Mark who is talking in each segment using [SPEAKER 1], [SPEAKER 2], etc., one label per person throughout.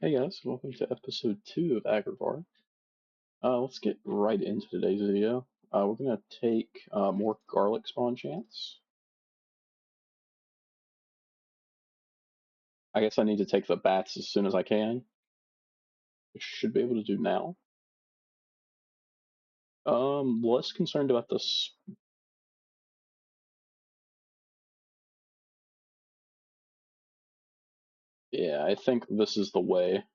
[SPEAKER 1] Hey guys, welcome to episode 2 of Agrivore. Let's get right into today's video. We're gonna take more garlic spawn chance. I guess I need to take the bats as soon as I can, which I should be able to do now. Less concerned about this. Yeah, I think this is the way.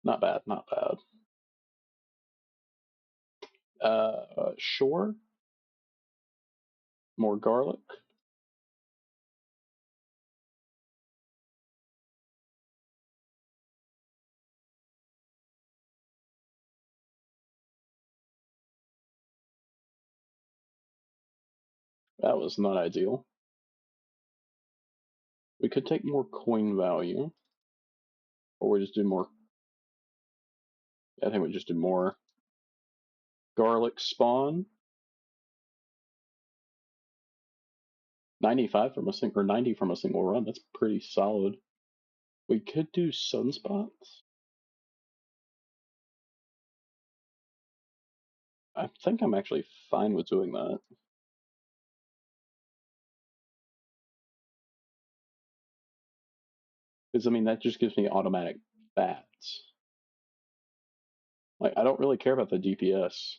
[SPEAKER 1] Not bad, not bad. Sure. More garlic. That was not ideal. We could take more coin value, or we just do more. I think we just do more garlic spawn. 95 from a single, or 90 from a single run. That's pretty solid. We could do sunspots. I think I'm actually fine with doing that. Because, I mean, that just gives me automatic bats. Like, I don't really care about the DPS.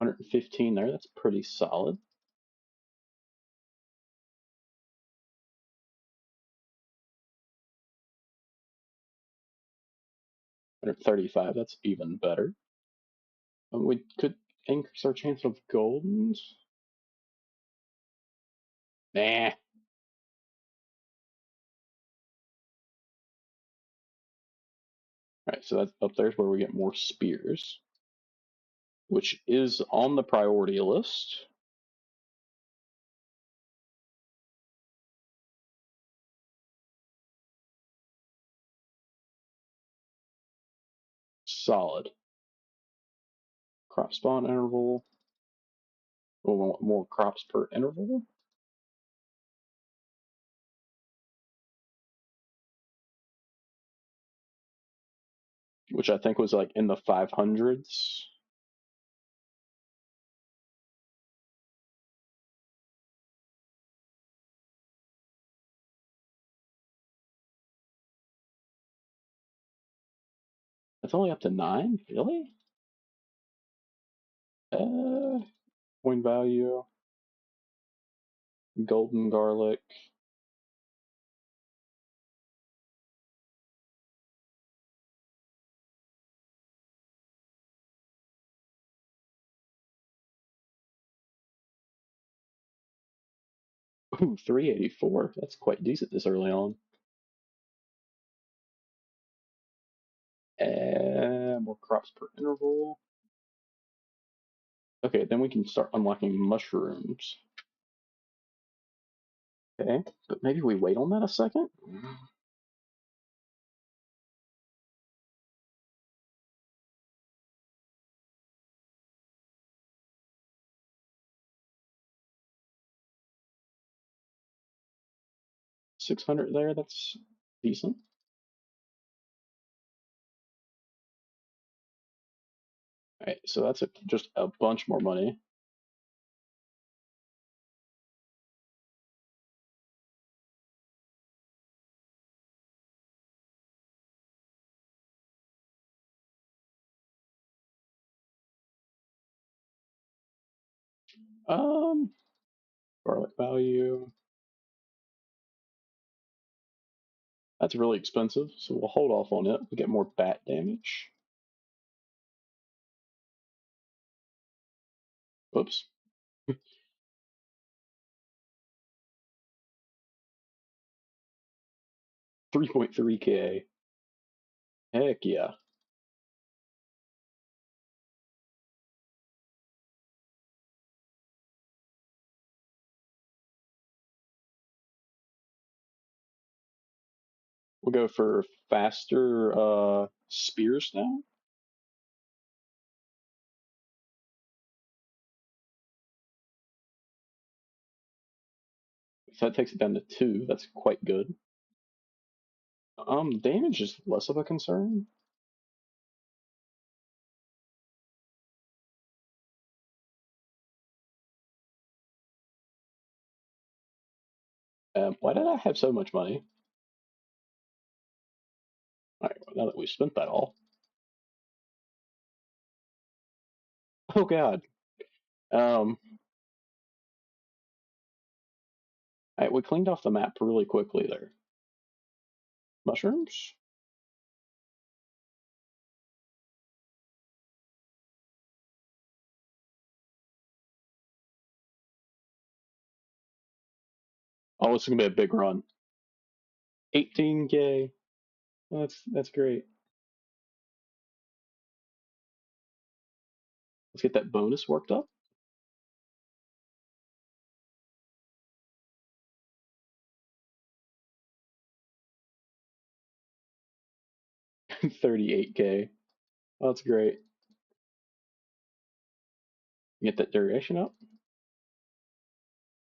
[SPEAKER 1] Hundred and 115 there, that's pretty solid. $135, that's even better. We could increase our chance of goldens. Nah. Alright, so that's up there's where we get more spears, which is on the priority list. Solid. Crop spawn interval. We'll want more crops per interval. Which I think was like in the 500s. That's only up to 9? Really? Uh, Coin value, golden garlic. Ooh, 384. That's quite decent this early on. And more crops per interval. Okay, then we can start unlocking mushrooms. Okay, but maybe we wait on that a second? 600 there, that's decent. Alright, so that's just a bunch more money. Um, Garlic value. That's really expensive, so we'll hold off on it. We get more bat damage. Whoops. 3.3k. Heck yeah. We'll go for faster spears now. So that takes it down to 2. That's quite good. Damage is less of a concern. Why did I have so much money? All right, well, now that we've spent that all. Oh God. All right, we cleaned off the map really quickly there. Mushrooms? Oh, it's gonna be a big run. 18K. That's great. Let's get that bonus worked up. 38K. Oh, that's great. Get that duration up.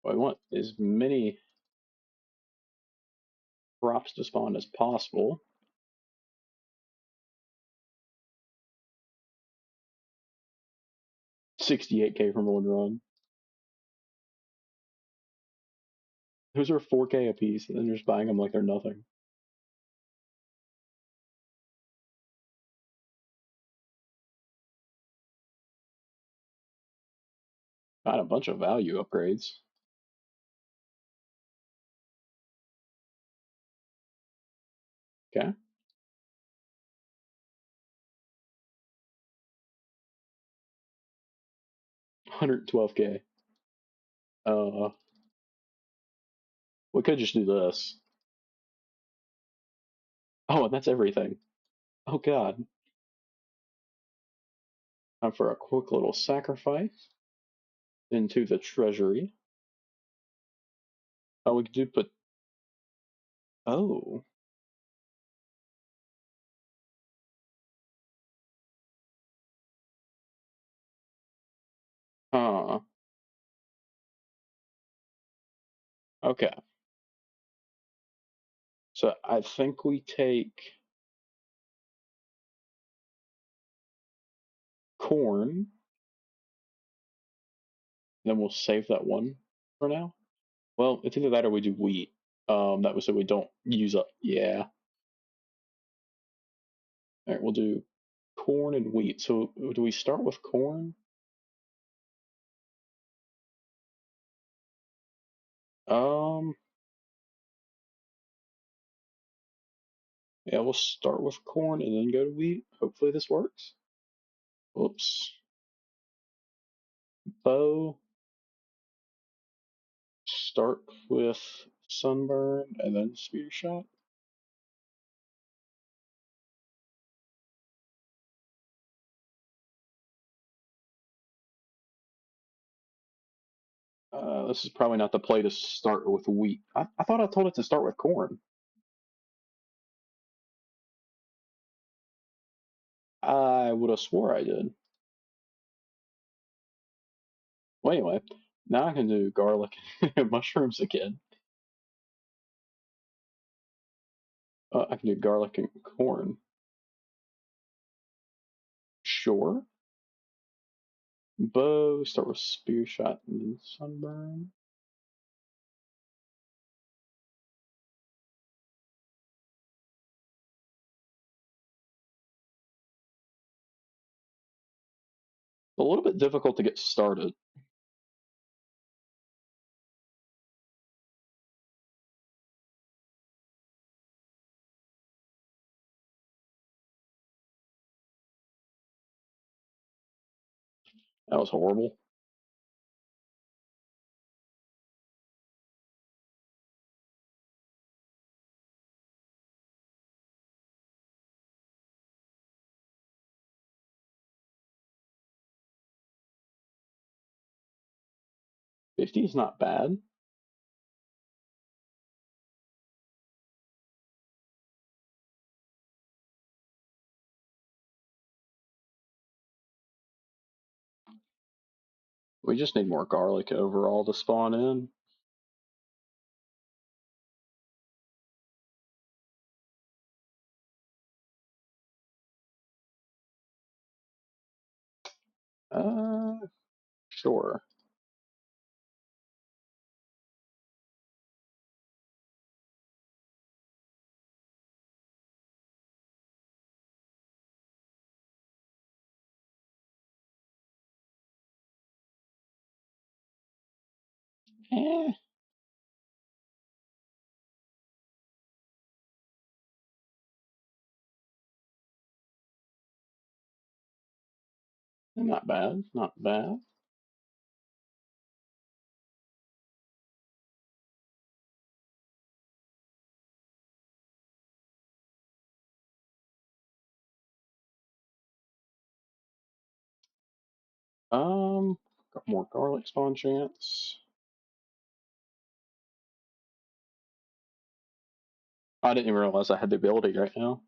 [SPEAKER 1] What I want as many crops to spawn as possible. 68K from one run. Those are 4K a piece, and then you're just buying them like they're nothing. Got a bunch of value upgrades. Okay. 112K. Uh, we could just do this. Oh, and that's everything. Oh God. Time for a quick little sacrifice into the treasury. Oh, we do put. Oh. Huh. Okay. So I think we take corn, then we'll save that one for now. Well, it's either that or we do wheat. That was so we don't use up. Yeah. All right, we'll do corn and wheat. So do we start with corn? Um, yeah, we'll start with corn and then go to wheat. Hopefully this works. Whoops. Bow. Start with sunburn and then spear shot. This is probably not the play to start with wheat. I thought I told it to start with corn. I would have swore I did. Well, anyway, now I can do garlic and mushrooms again. I can do garlic and corn. Sure. Bow, start with spear shot and then sunburn. A little bit difficult to get started. That was horrible. '50 is not bad. We just need more garlic overall to spawn in. Sure. Eh, not bad, not bad. Got more garlic spawn chance. I didn't even realize I had the ability right now.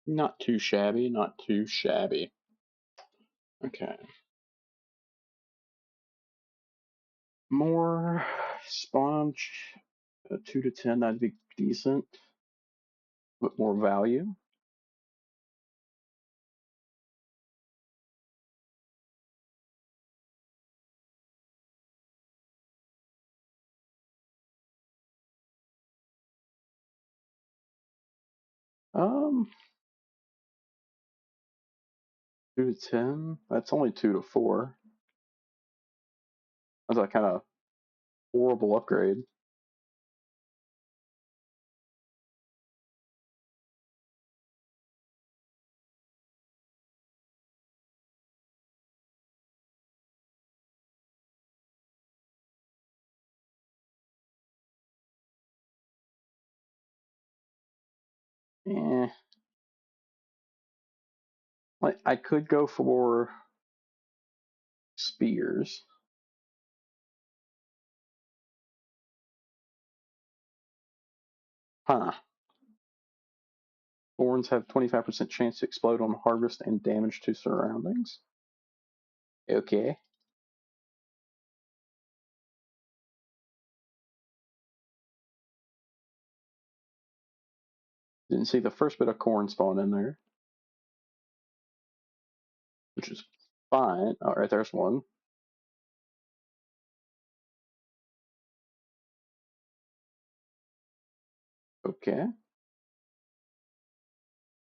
[SPEAKER 1] Not too shabby, not too shabby. Okay. More spawn, 2 to 10, that'd be decent. But more value. Um, 2 to 10, that's only 2 to 4. That's a kind of horrible upgrade. Eh, like I could go for spears. Huh. Thorns have 25% chance to explode on harvest and damage to surroundings. Okay. Didn't see the first bit of corn spawn in there, which is fine. All right, there's one. Okay.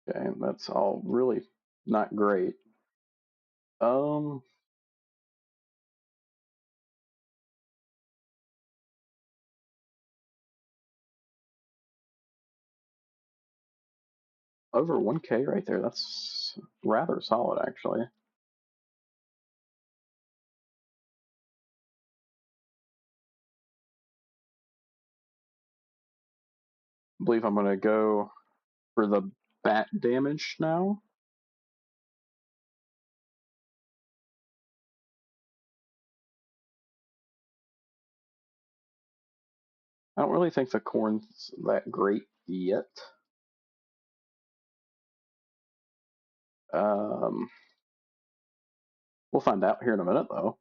[SPEAKER 1] Okay, that's all really not great. Um, Over 1K right there. That's rather solid, actually. I believe I'm going to go for the bat damage now. I don't really think the corn's that great yet. Um, we'll find out here in a minute, though.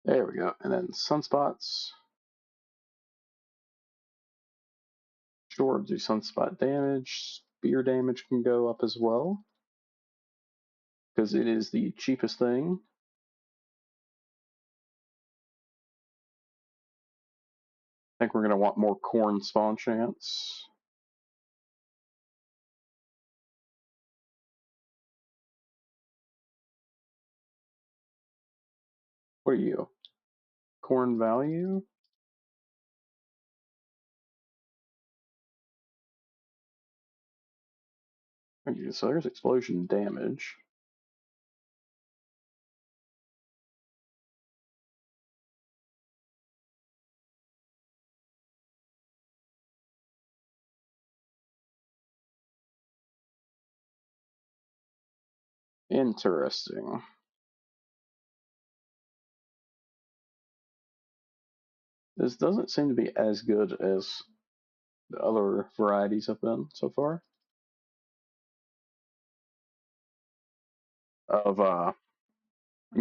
[SPEAKER 1] There we go. And then sunspots. Sure, do sunspot damage. Spear damage can go up as well because it is the cheapest thing. I think we're going to want more corn spawn chance. What are you? Corn value? Okay, so there's explosion damage. Interesting. This doesn't seem to be as good as the other varieties have been so far of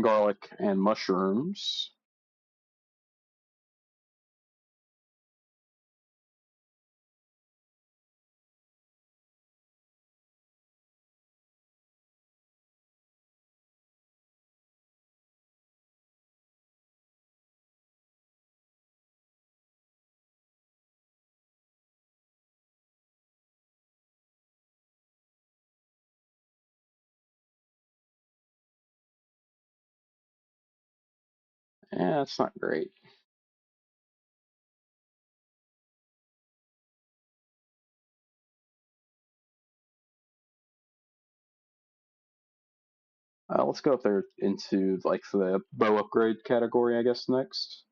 [SPEAKER 1] garlic and mushrooms. Yeah, it's not great. Let's go up there into like the bow upgrade category, I guess, next.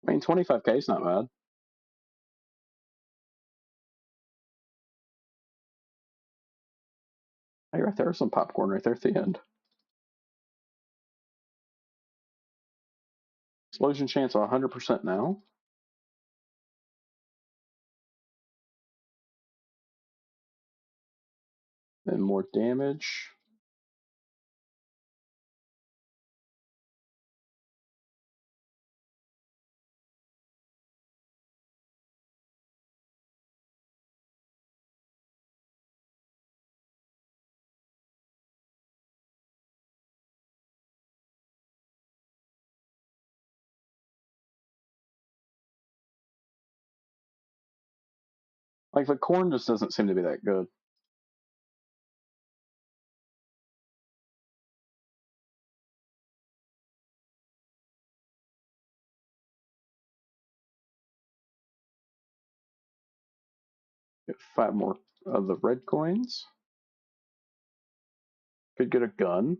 [SPEAKER 1] I mean, 25k is not bad. Hey, right there's some popcorn right there at the end. Explosion chance 100% now. And more damage. Like the corn just doesn't seem to be that good. Get 5 more of the red coins. Could get a gun.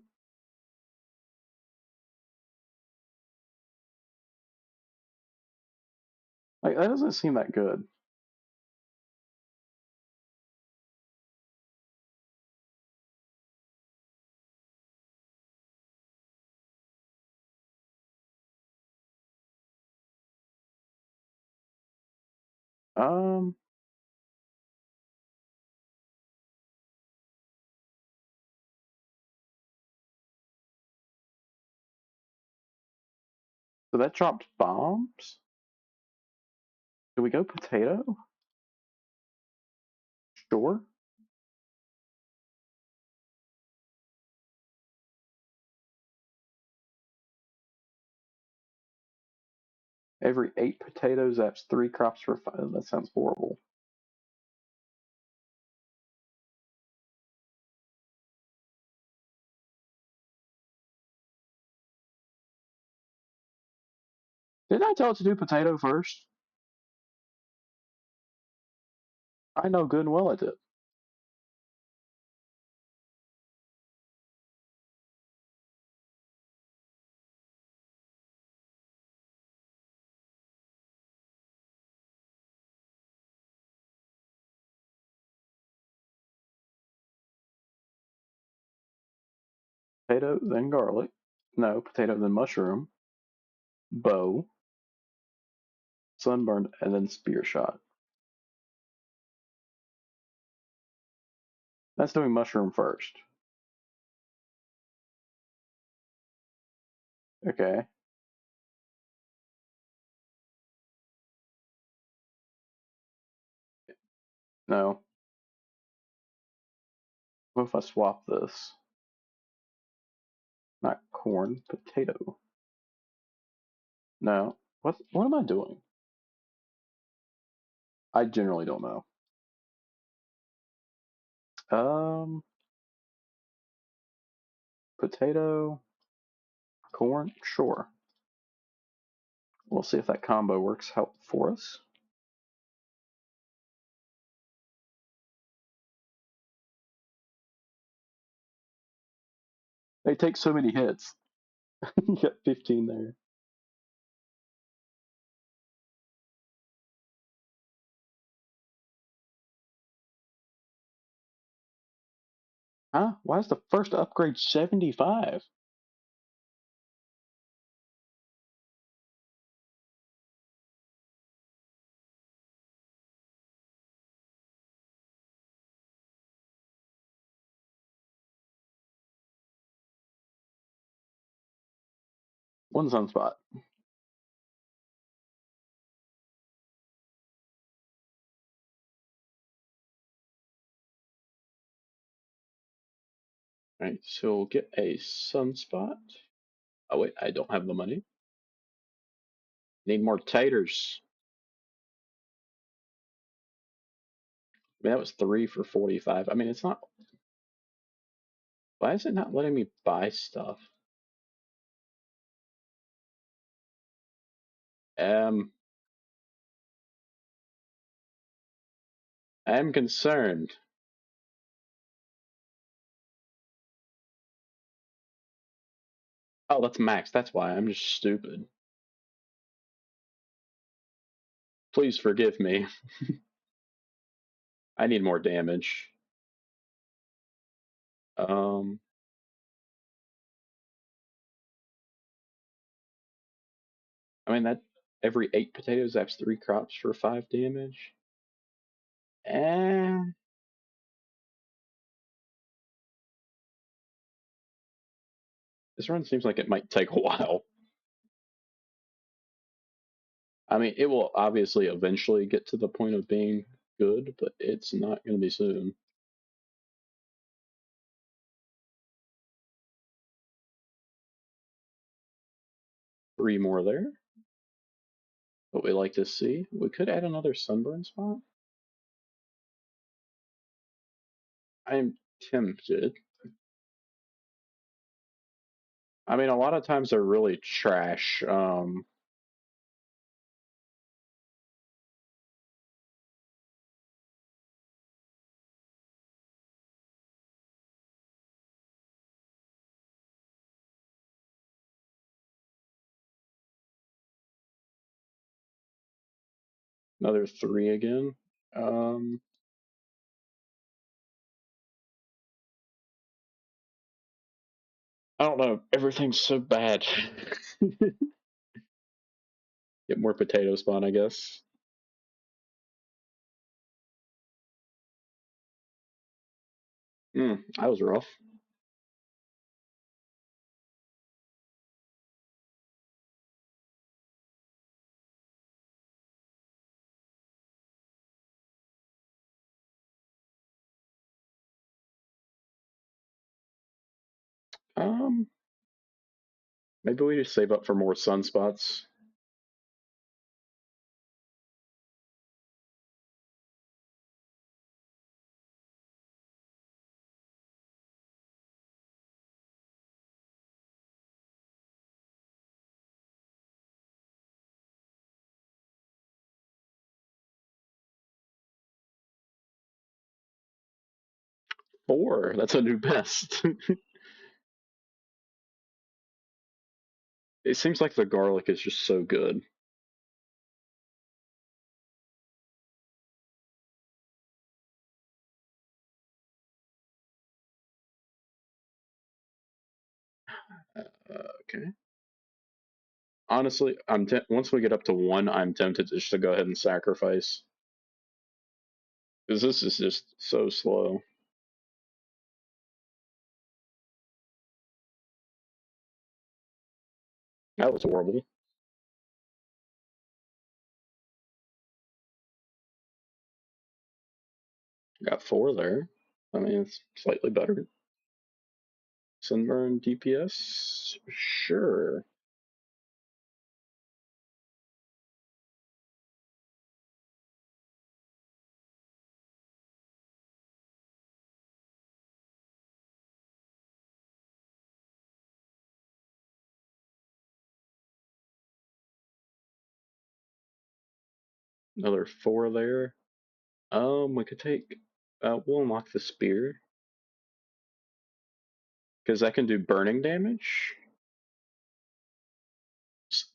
[SPEAKER 1] Like that doesn't seem that good. Um, so that dropped bombs. Do we go potato? Sure. Every 8 potatoes, that's 3 crops for 5. That sounds horrible. Didn't I tell it to do potato first? I know good and well it did. Potato, then garlic. No, potato, then mushroom. Bow, sunburned, and then spear shot. That's doing mushroom first. Okay. No. What if I swap this? Not corn, potato. No. What am I doing? I generally don't know. Um, Potato, corn, sure. We'll see if that combo works out for us. They take so many hits. You got 15 there. Huh? Why is the first upgrade 75? One sunspot. Alright, so we'll get a sunspot. Oh wait, I don't have the money. Need more taters. I mean, that was 3 for 45. I mean, it's not. Why is it not letting me buy stuff? Um, I'm concerned. Oh, that's max. That's why. I'm just stupid. Please forgive me. I need more damage. Um, I mean that every 8 potatoes, that's 3 crops for 5 damage. Eh, this run seems like it might take a while. I mean, it will obviously eventually get to the point of being good, but it's not going to be soon. Three more there. What we like to see. We could add another sunburn spot. I'm tempted. I mean, a lot of times they're really trash. Another three again. Um, I don't know. Everything's so bad. Get more potato spawn, I guess. I was rough. Um, Maybe we just save up for more sunspots. 4. That's a new best. It seems like the garlic is just so good. Okay. Honestly, once we get up to 1, I'm tempted just to go ahead and sacrifice because this is just so slow. That was horrible. Got 4 there. I mean, it's slightly better. Sunburn DPS? Sure. Another 4 there. We could take. We'll unlock the spear because that can do burning damage.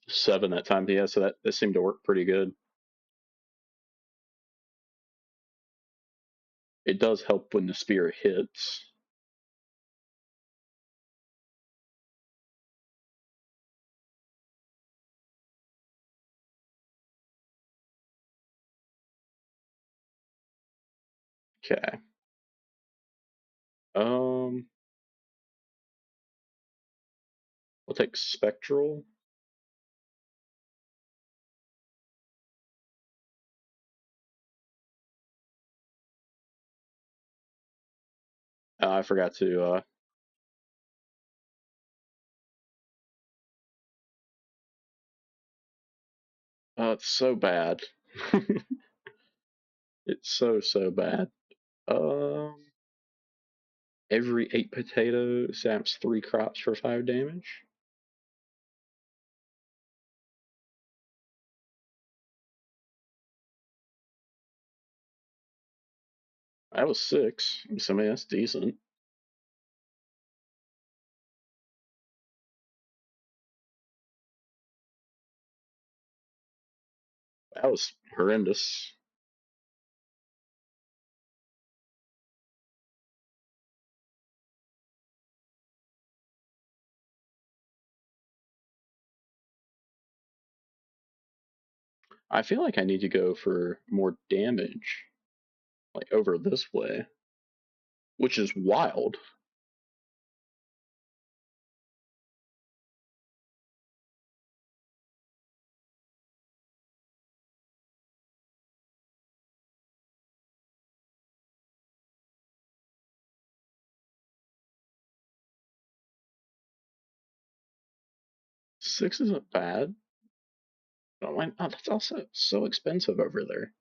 [SPEAKER 1] 7 that time, yeah. So that seemed to work pretty good. It does help when the spear hits. Okay. Um, we'll take spectral. I forgot to. It's so bad. It's so bad. Um, every 8 potato saps 3 crops for 5 damage. That was 6. So, I mean, that's decent. That was horrendous. I feel like I need to go for more damage, like over this way, which is wild. Six isn't bad. But that's also so expensive over there.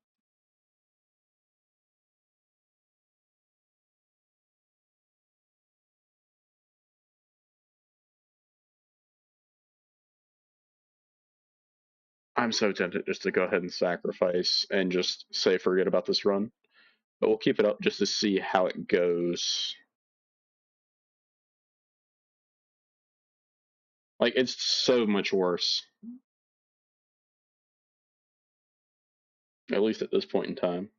[SPEAKER 1] I'm so tempted just to go ahead and sacrifice and just say forget about this run. But we'll keep it up just to see how it goes. Like, it's so much worse, at least at this point in time.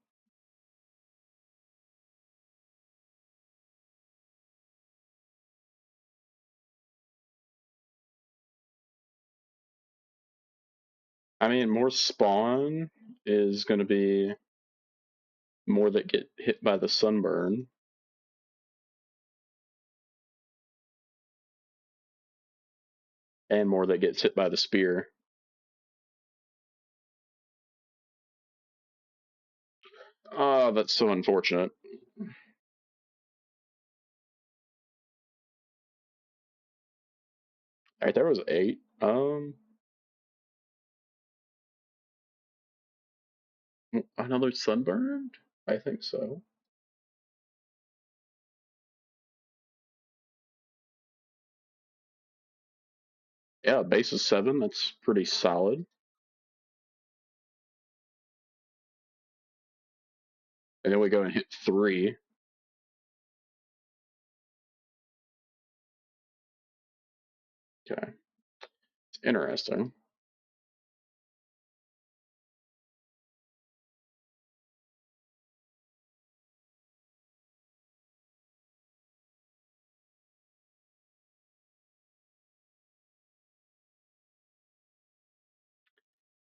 [SPEAKER 1] I mean, more spawn is going to be more that get hit by the sunburn, and more that gets hit by the spear. Oh, that's so unfortunate. All right, there was 8. Another sunburned? I think so. Yeah, base is 7. That's pretty solid. And then we go and hit 3. Okay, it's interesting.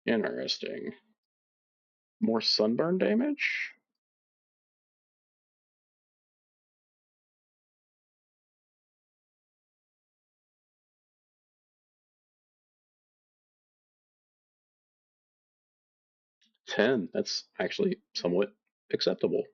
[SPEAKER 1] Interesting. More sunburn damage? 10. That's actually somewhat acceptable.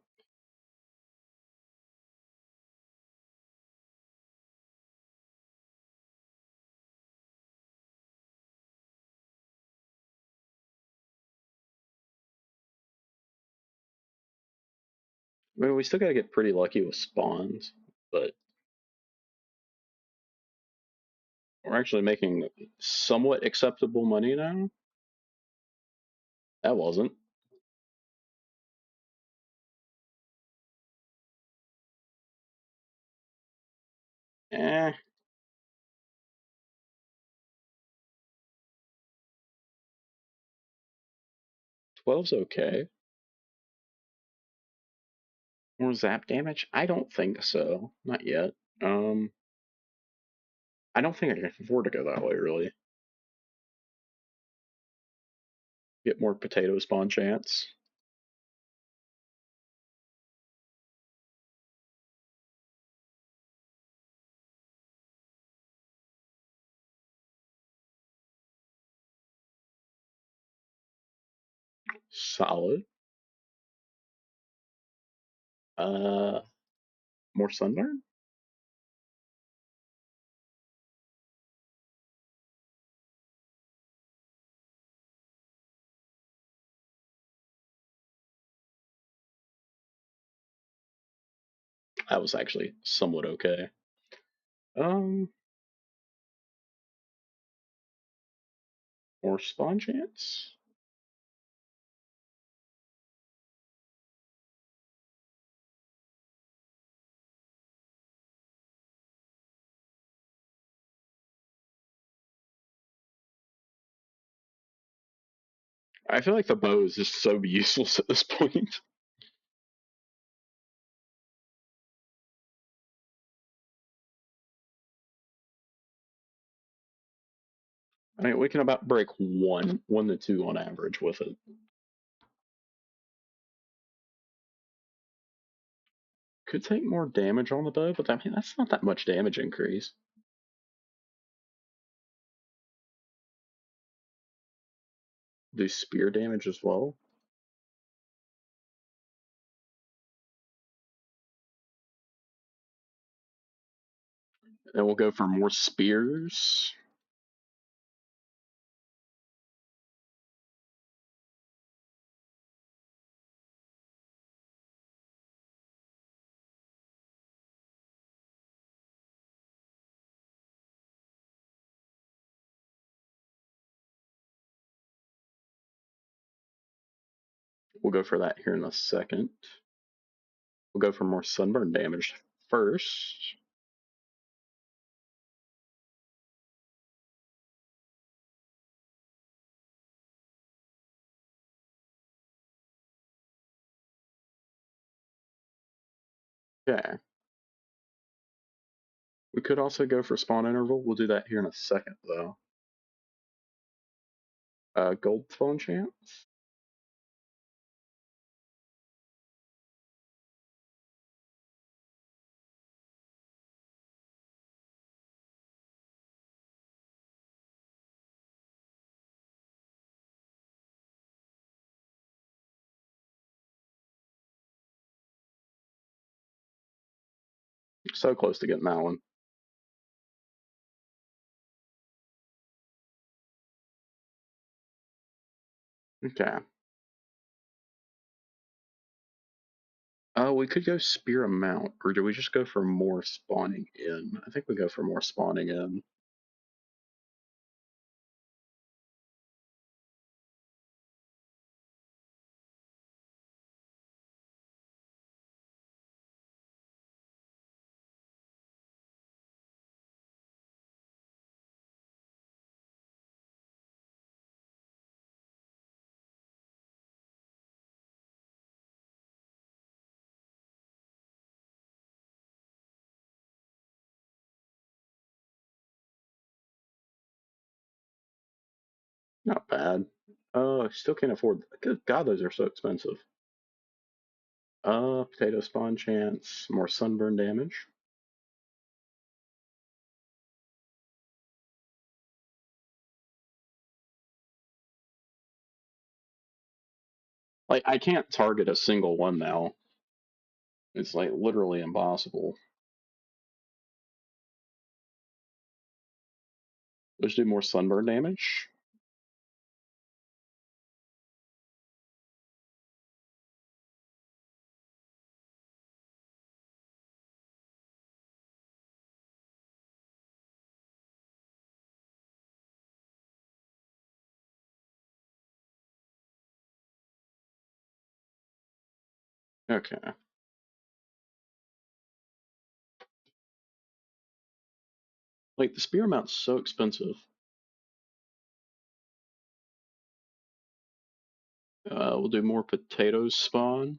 [SPEAKER 1] I mean, we still gotta get pretty lucky with spawns, but we're actually making somewhat acceptable money now. That wasn't. Eh, 12's okay. More zap damage? I don't think so. Not yet. Um, I don't think I can afford to go that way, really. Get more potato spawn chance. Solid. Uh, More sunburn? That was actually somewhat okay. Um, More spawn chance? I feel like the bow is just so useless at this point. I mean, we can about break one to two on average with it. Could take more damage on the bow, but I mean, that's not that much damage increase. Do spear damage as well. And we'll go for more spears. We'll go for that here in a second. We'll go for more sunburn damage first. Okay. We could also go for spawn interval. We'll do that here in a second, though. Gold spawn chance. So close to getting that one. Okay. We could go spear amount, or do we just go for more spawning in? I think we go for more spawning in. Not bad. Still can't afford. Good God, those are so expensive. Potato spawn chance, more sunburn damage. Like, I can't target a single one now. It's like literally impossible. Let's do more sunburn damage. Okay. Like, the spear mount's so expensive. We'll do more potatoes spawn.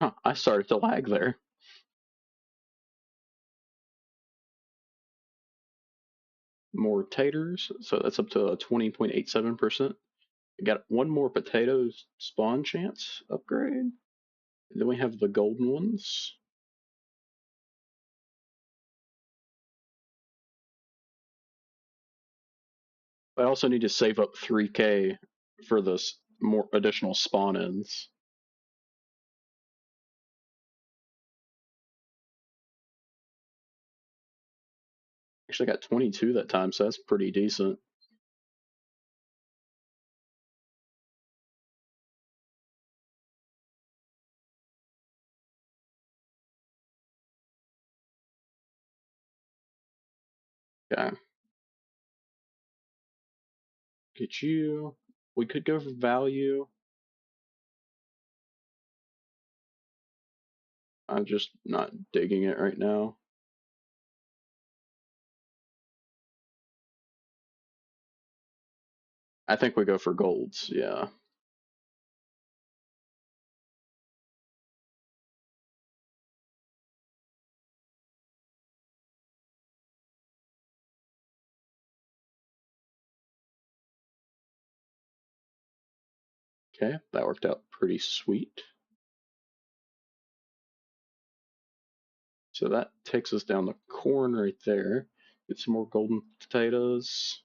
[SPEAKER 1] Huh, I started to lag there. More taters, so that's up to 20.87%. We got one more potatoes spawn chance upgrade. And then we have the golden ones. I also need to save up 3K for this more additional spawn ins. Actually got 22 that time, so that's pretty decent. Okay. Get you. We could go for value. I'm just not digging it right now. I think we go for golds, yeah. Okay, that worked out pretty sweet. So that takes us down the corn right there. Get some more golden potatoes.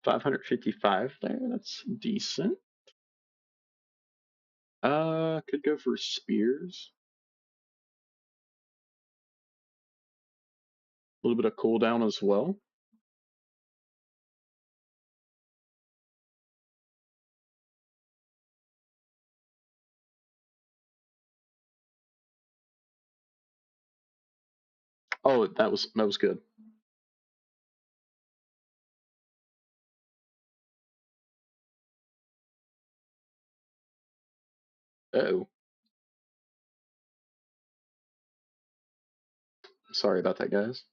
[SPEAKER 1] $555 there. That's decent. Could go for spears. A little bit of cooldown as well. Oh, that was good. Oh, sorry about that, guys.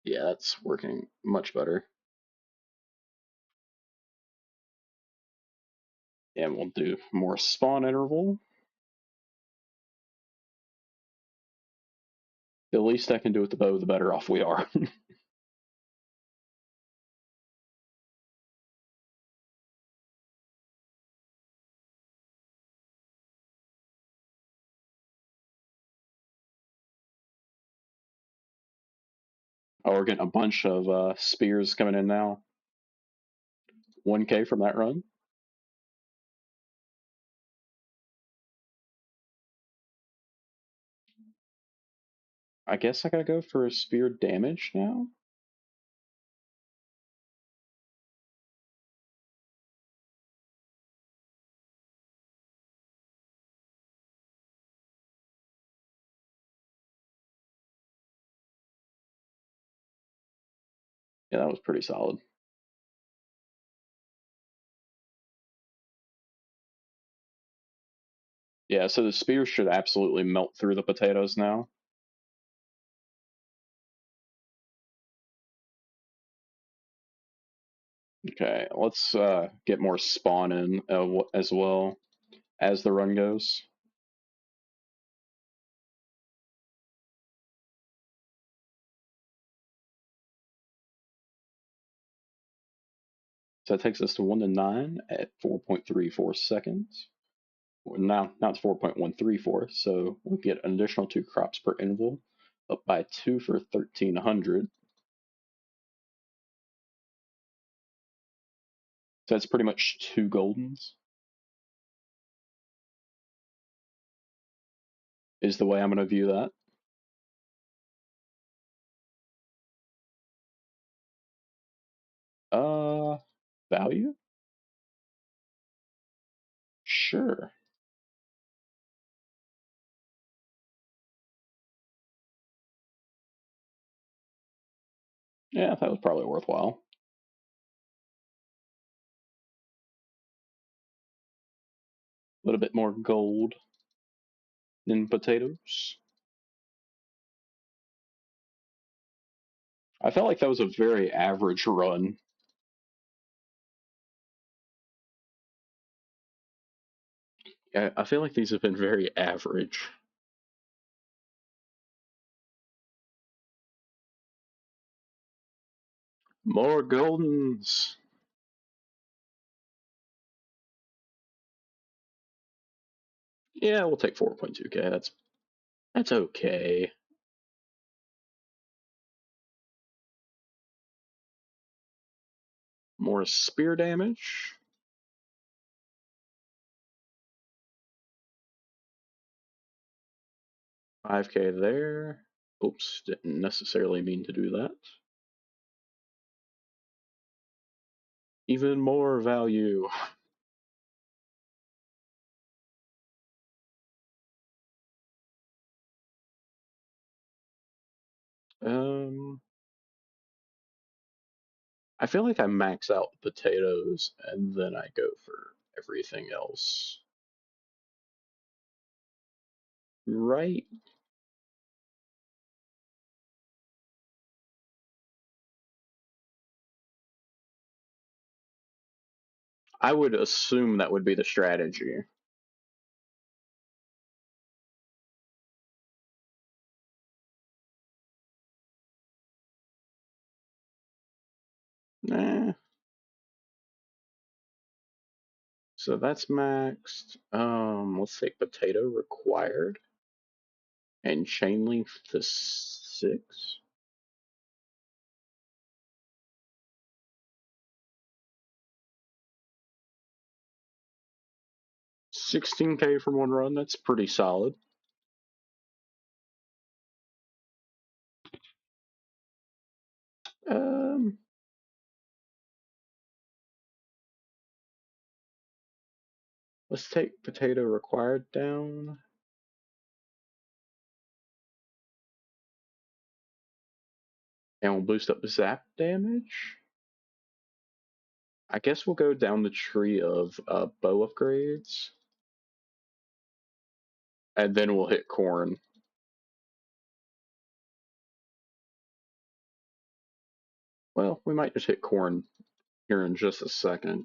[SPEAKER 1] Yeah, that's working much better. And we'll do more spawn interval. The least I can do with the bow, the better off we are. Oh, we're getting a bunch of spears coming in now. 1K from that run. I guess I gotta go for a spear damage now. Yeah, that was pretty solid. Yeah, so the spear should absolutely melt through the potatoes now. Okay, let's get more spawn in as well as the run goes. So that takes us to 1 to 9 at 4.34 seconds. Now it's 4.134, so we'll get an additional 2 crops per interval, up by 2 for 1,300. So that's pretty much 2 goldens, is the way I'm going to view that. Value? Sure. Yeah, that was probably worthwhile. A little bit more gold than potatoes. I felt like that was a very average run. I feel like these have been very average. More goldens. Yeah, we'll take 4.2k. That's okay. More spear damage. 5k there. Oops, didn't necessarily mean to do that. Even more value. Um, I feel like I max out potatoes and then I go for everything else. Right? I would assume that would be the strategy. Nah. So that's maxed. Let's take potato required and chain link to 6. 16k from one run. That's pretty solid. Um, let's take potato required down. And we'll boost up zap damage. I guess we'll go down the tree of bow upgrades. And then we'll hit corn. Well, we might just hit corn here in just a second.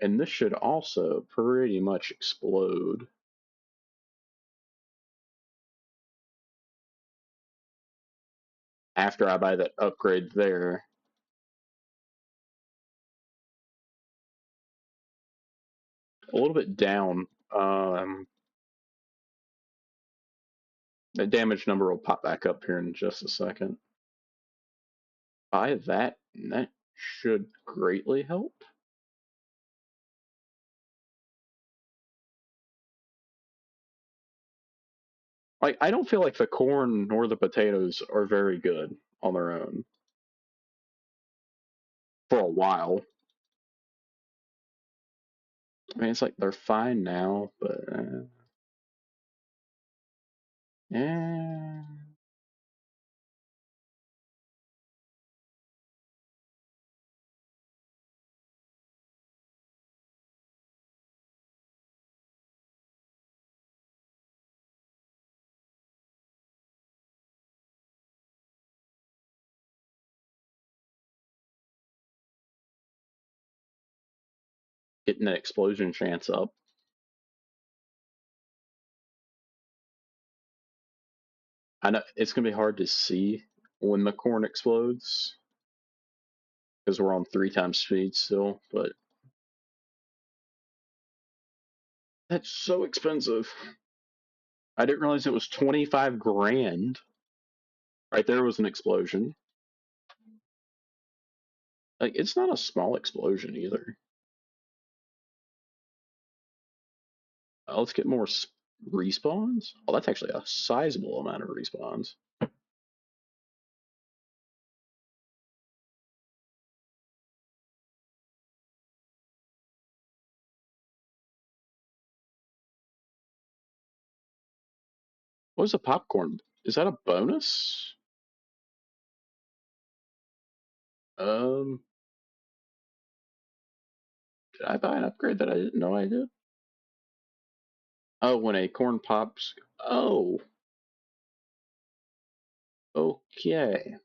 [SPEAKER 1] And this should also pretty much explode. After I buy that upgrade there. A little bit down. The damage number will pop back up here in just a second. Buy that, and that should greatly help. Like, I don't feel like the corn nor the potatoes are very good on their own for a while. I mean, it's like they're fine now, but eh. Getting that explosion chance up. I know it's gonna be hard to see when the corn explodes because we're on 3 times speed still, but that's so expensive. I didn't realize it was 25 grand. Right there was an explosion. Like, it's not a small explosion either. Let's get more respawns. Oh, that's actually a sizable amount of respawns. What was the popcorn? Is that a bonus? Um, did I buy an upgrade that I didn't know I did? Oh, when a corn pops. Oh, okay.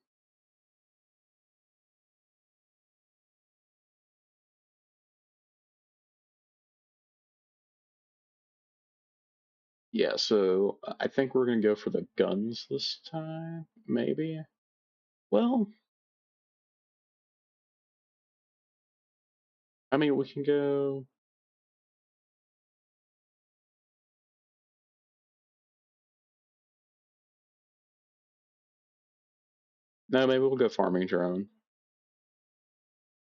[SPEAKER 1] Yeah, so I think we're gonna go for the guns this time, maybe. Well, I mean, we can go. No, maybe we'll go farming drone.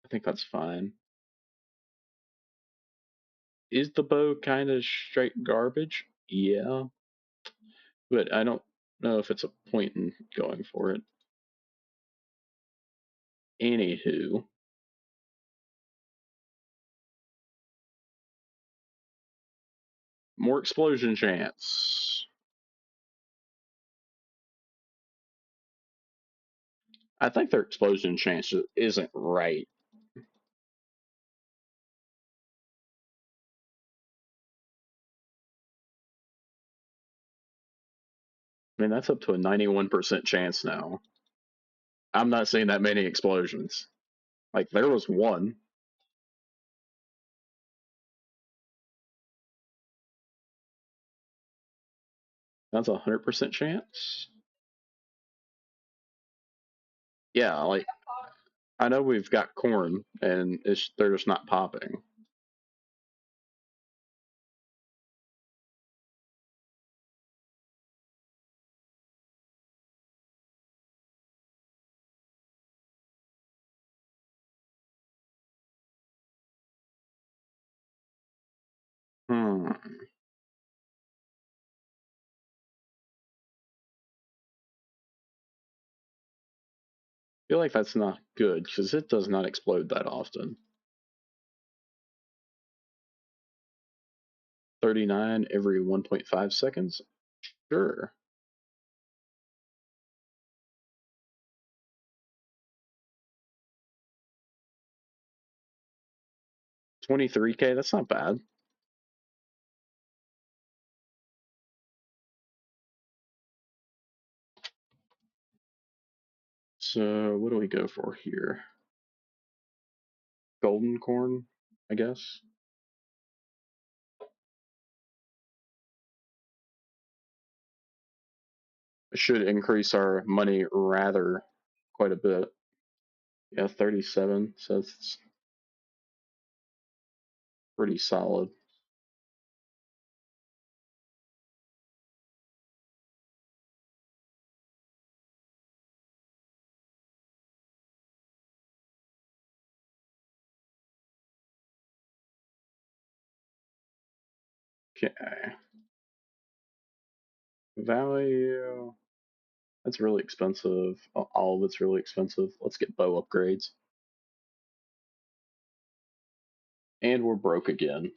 [SPEAKER 1] I think that's fine. Is the bow kind of straight garbage? Yeah, but I don't know if it's a point in going for it. Anywho, more explosion chance. I think their explosion chance isn't right. I mean, that's up to a 91% chance now. I'm not seeing that many explosions. Like, there was one. That's a 100% chance. Yeah, like, I know we've got corn, and they're just not popping. Hmm. I feel like that's not good because it does not explode that often. 39 every 1.5 seconds? Sure. 23K, that's not bad. So, what do we go for here? Golden corn, I guess. It should increase our money rather quite a bit. Yeah, 37, so it's pretty solid. Okay. Value. That's really expensive. All of it's really expensive. Let's get bow upgrades. And we're broke again.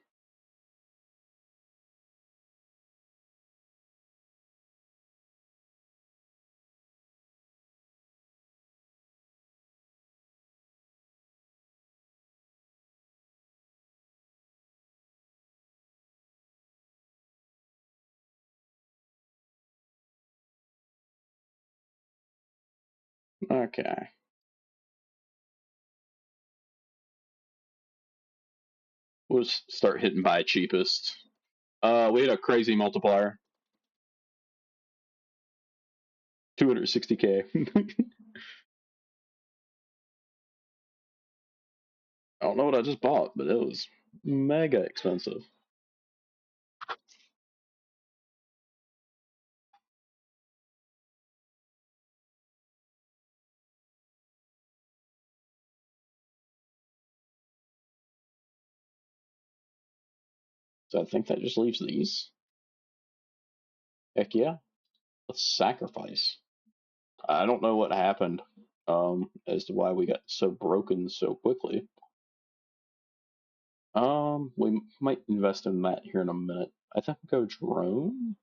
[SPEAKER 1] Okay. We'll just start hitting buy cheapest. We had a crazy multiplier. 260K. I don't know what I just bought, but it was mega expensive. So I think that just leaves these. Heck yeah. Let's sacrifice. I don't know what happened as to why we got so broken so quickly. We might invest in that here in a minute. I think we'll go drone.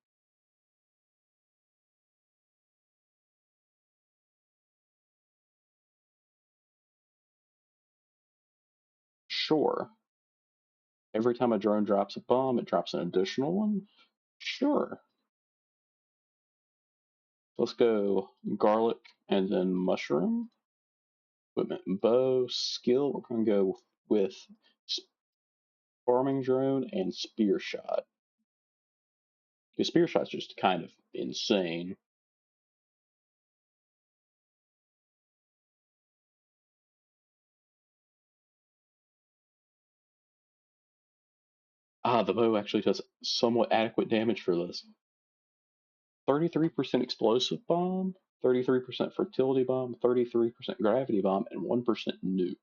[SPEAKER 1] Sure. Every time a drone drops a bomb, it drops an additional one. Sure. Let's go garlic and then mushroom. Equipment and bow. Skill, we're going to go with farming drone and spear shot. The spear shot's just kind of insane. Ah, the bow actually does somewhat adequate damage for this. 33% explosive bomb, 33% fertility bomb, 33% gravity bomb, and 1% nuke.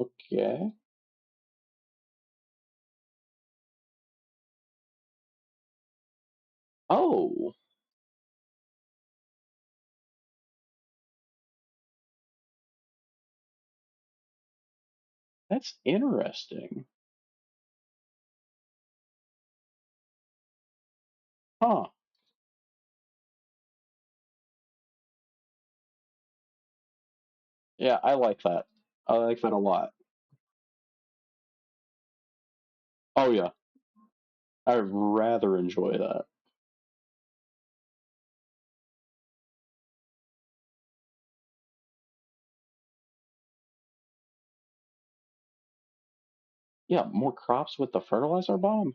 [SPEAKER 1] Okay. Oh, that's interesting. Huh. Yeah, I like that. I like that a lot. Oh, yeah. I rather enjoy that. Yeah, more crops with the fertilizer bomb?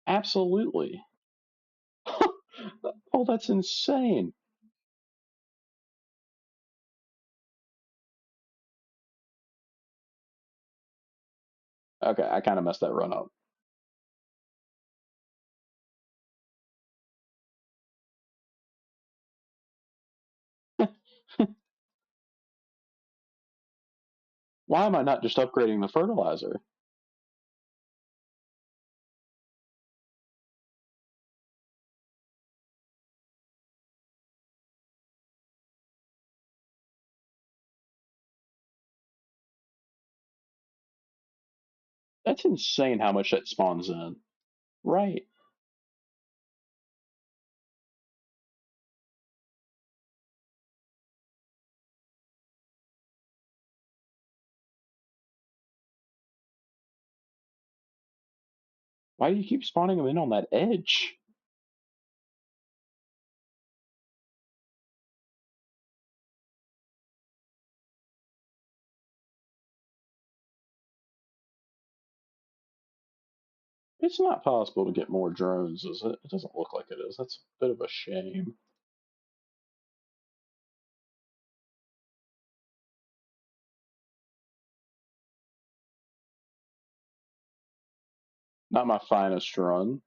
[SPEAKER 1] Absolutely. Oh, that's insane. Okay, I kind of messed that run up. Why am I not just upgrading the fertilizer? That's insane how much that spawns in. Right. Why do you keep spawning them in on that edge? It's not possible to get more drones, is it? It doesn't look like it is. That's a bit of a shame. Not my finest run.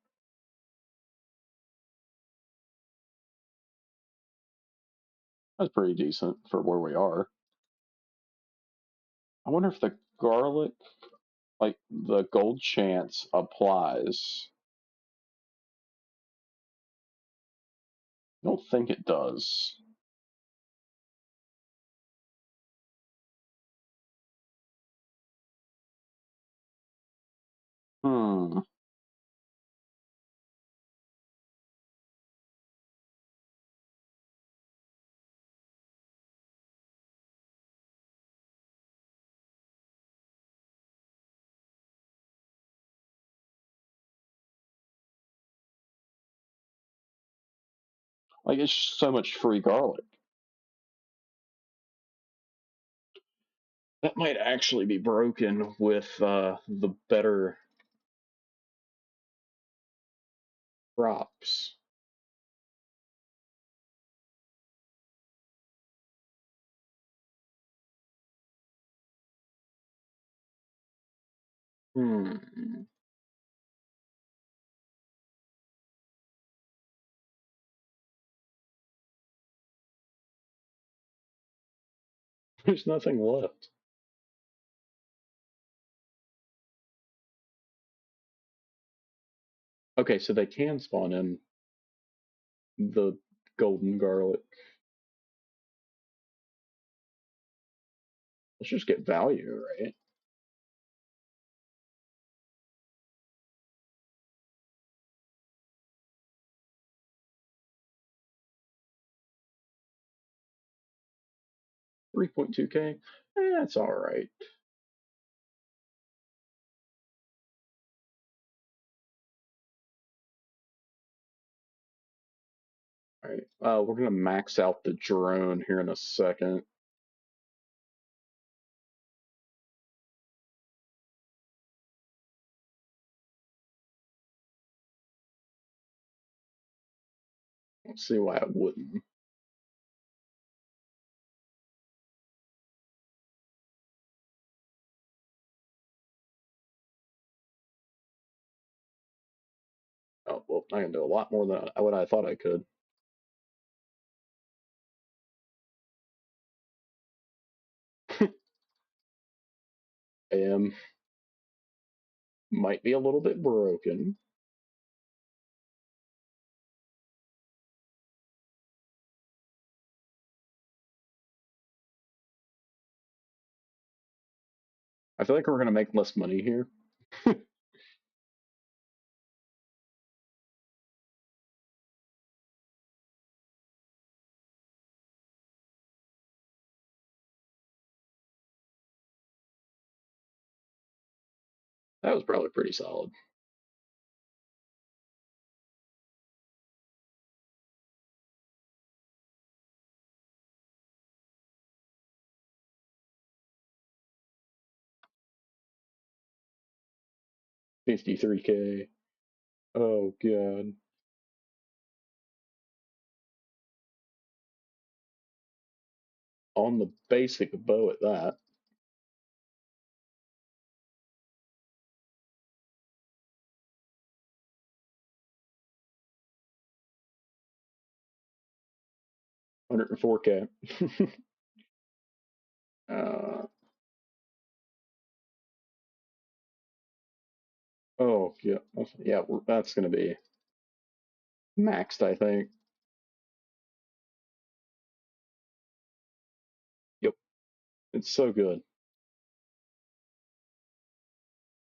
[SPEAKER 1] That's pretty decent for where we are. I wonder if the garlic, like the gold chance, applies. I don't think it does. Hmm. Like it's so much free garlic. That might actually be broken with the better crops. Hmm. There's nothing left. Okay, so they can spawn in the golden garlic. Let's just get value, right? 3.2k. That's all right. All right. We're gonna max out the drone here in a second. Let's see why I wouldn't. Oh well, I can do a lot more than what I thought I could. AM might be a little bit broken. I feel like we're gonna make less money here. That was probably pretty solid. $53K. Oh god. On the basic bow at that. $104K. uh, oh yeah, yeah. That's gonna be maxed, I think. Yep, it's so good.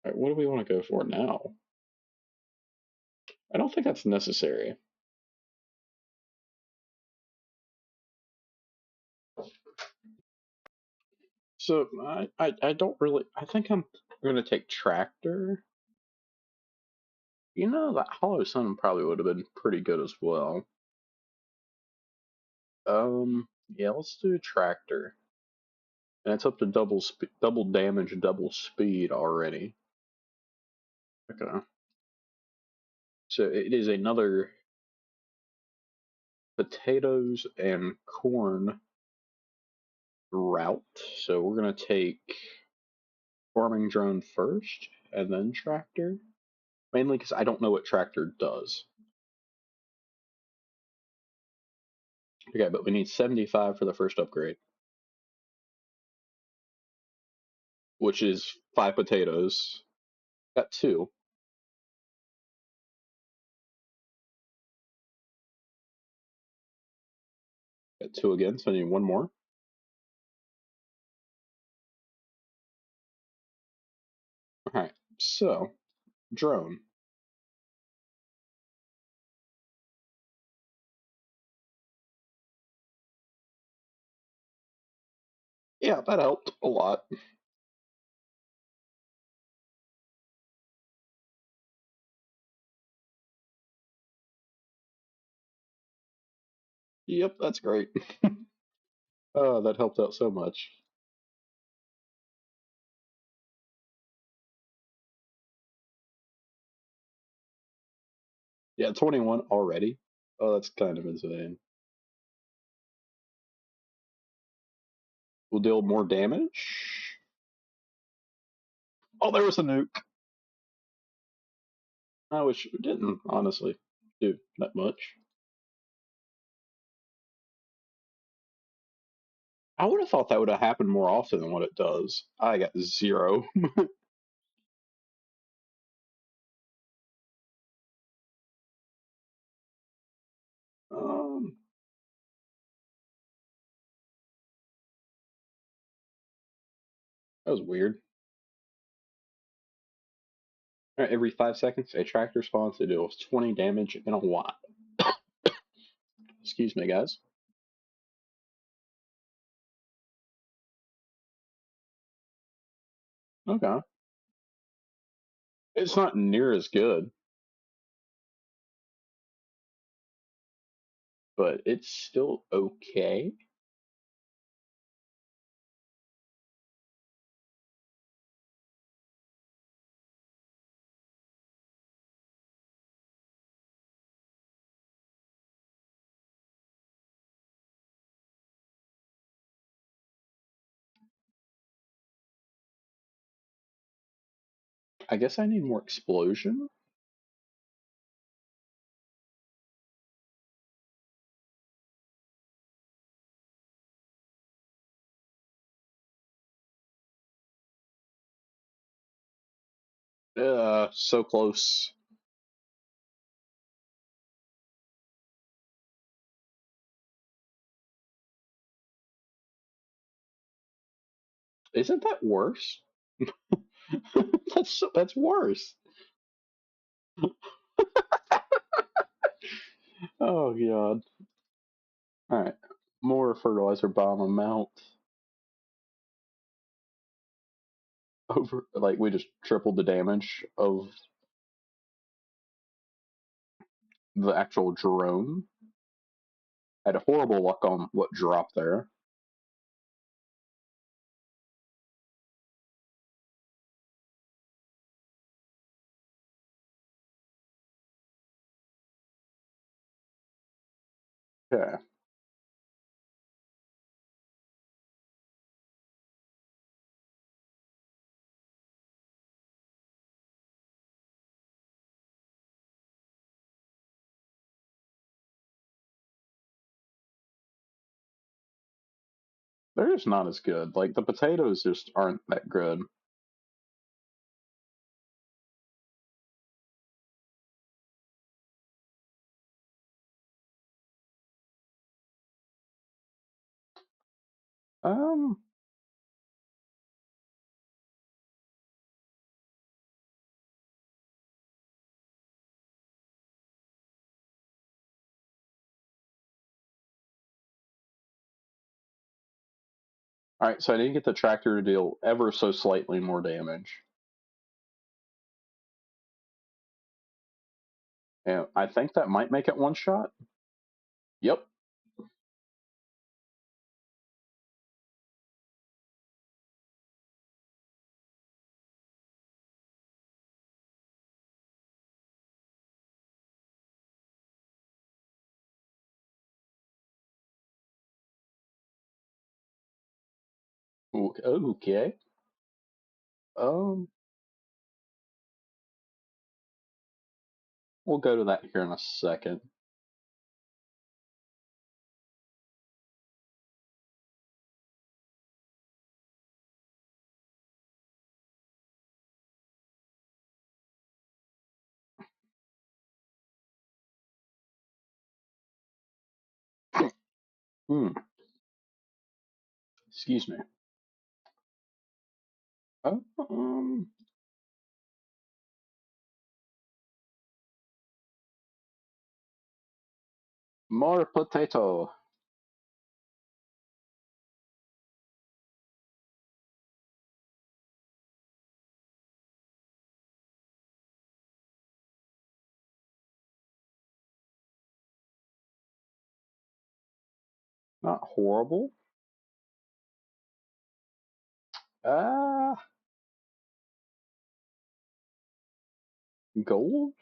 [SPEAKER 1] All right, what do we want to go for now? I don't think that's necessary. So I don't really. I think I'm gonna take tractor. You know that Hollow Sun probably would have been pretty good as well. Yeah, let's do tractor. And it's up to double damage, double speed already. Okay. So it is another potatoes and corn route. So we're gonna take farming drone first and then tractor. Mainly because I don't know what tractor does. Okay, but we need 75 for the first upgrade, which is 5 potatoes. Got two. Got two again, so I need one more. Alright, so drone. Yeah, that helped a lot. Yep, that's great. Oh, that helped out so much. Yeah, 21 already. Oh, that's kind of insane. We'll deal more damage. Oh, there was a nuke. Which didn't honestly do that much. I would have thought that would have happened more often than what it does. I got 0. um, that was weird. Alright, every 5 seconds, a tractor spawns to deal 20 damage in a while. Excuse me, guys. Okay. It's not near as good, but it's still okay. I guess I need more explosion. So close. Isn't that worse? That's worse. Oh god. All right. More fertilizer bomb amount over like we just tripled the damage of the actual drone. Had horrible luck on what dropped there. Yeah. They're just not as good. Like the potatoes just aren't that good. Um Alright, so I need to get the tractor to deal ever so slightly more damage. And I think that might make it one shot. Yep. Okay. Um we'll go to that here in a second. Hmm. Excuse me. Um more potato. Not horrible. Ah, gold?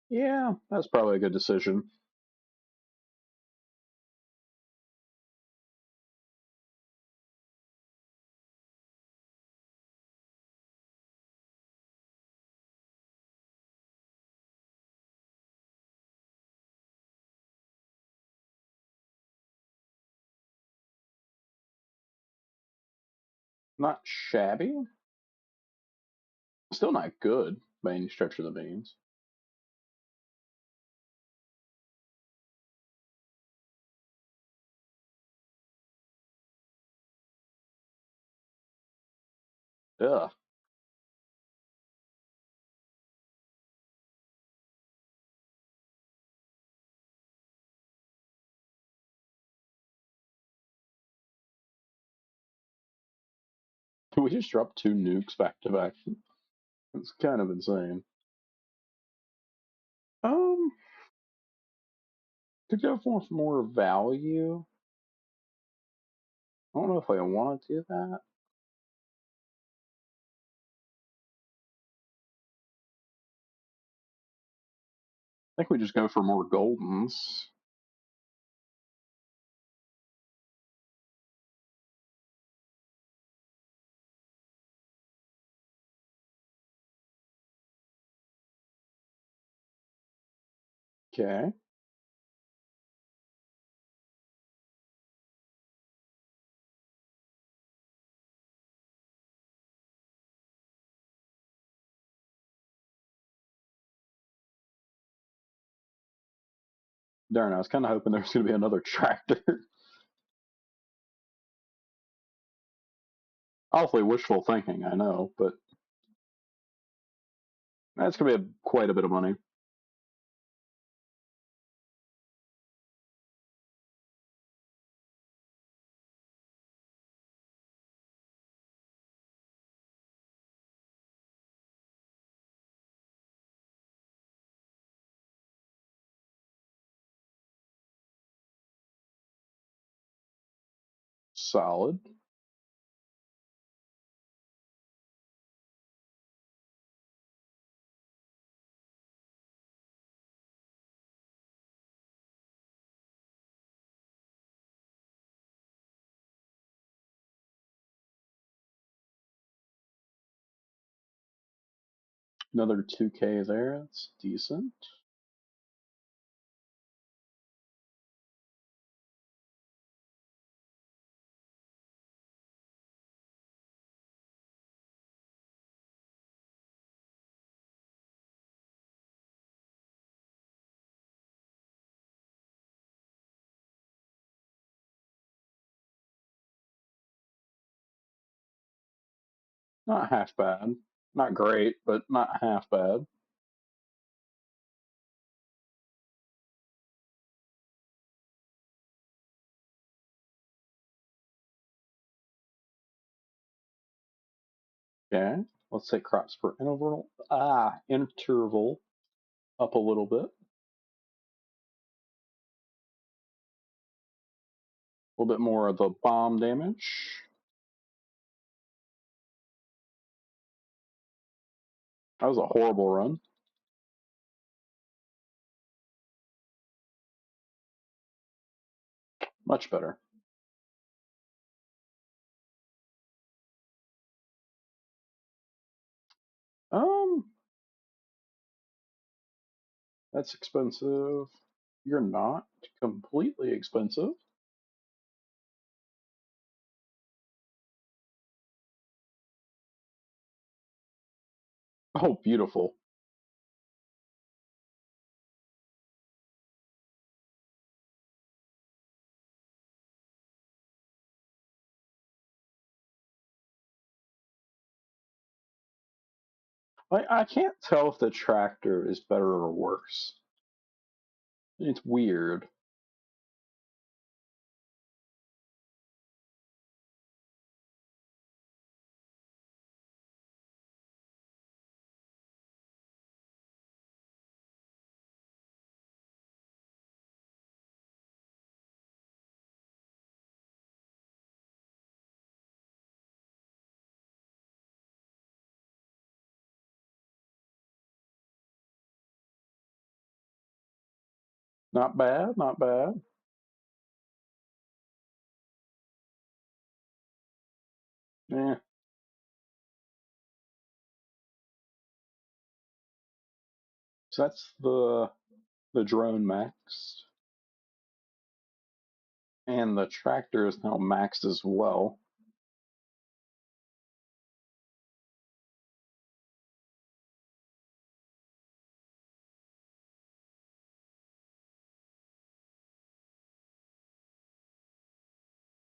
[SPEAKER 1] Yeah, that's probably a good decision. Not shabby. Still not good by any stretch of the means. Ugh. We just dropped two nukes back to back. It's kind of insane. Um, to go for more value, I don't know if I want to do that. I think we just go for more goldens. Okay. Darn, I was kind of hoping there was going to be another tractor. Awfully wishful thinking, I know, but that's going to be quite a bit of money. Solid. Another 2K there. That's decent. Not half bad. Not great, but not half bad. Okay. Let's say crops per interval. Interval up a little bit. A little bit more of the bomb damage. That was a horrible run. Much better. Um, that's expensive. You're not completely expensive. Oh, beautiful. I can't tell if the tractor is better or worse. It's weird. Not bad, not bad. Eh, so that's the drone maxed. And the tractor is now maxed as well.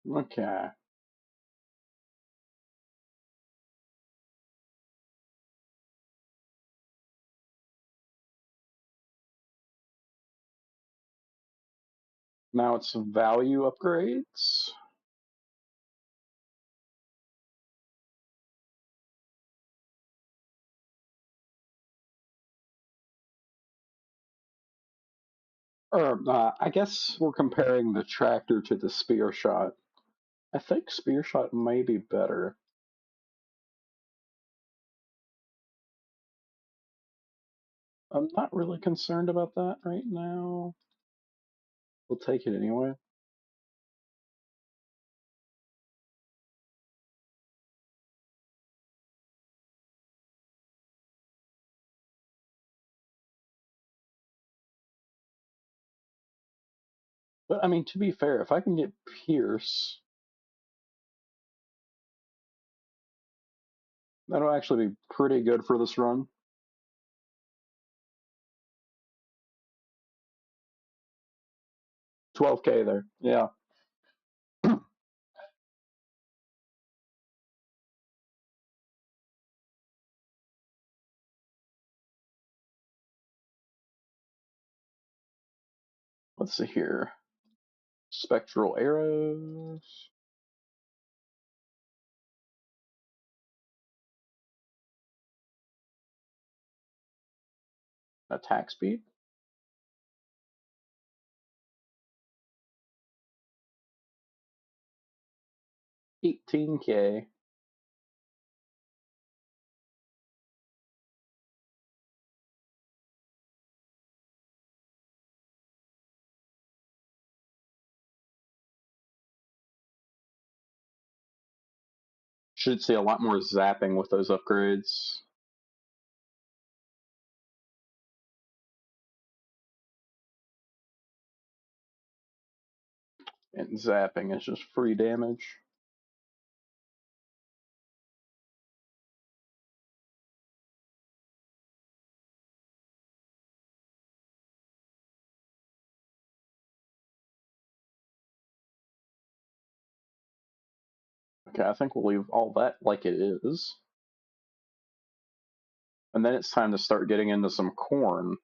[SPEAKER 1] Okay. Now it's value upgrades. Or I guess we're comparing the tractor to the spear shot. I think spear shot may be better. I'm not really concerned about that right now. We'll take it anyway. But I mean, to be fair, if I can get Pierce, that'll actually be pretty good for this run. 12K there. Yeah. Let's see here. Spectral arrows. Attack speed. 18K. Should see a lot more zapping with those upgrades. And zapping is just free damage. Okay, I think we'll leave all that like it is. And then it's time to start getting into some corn.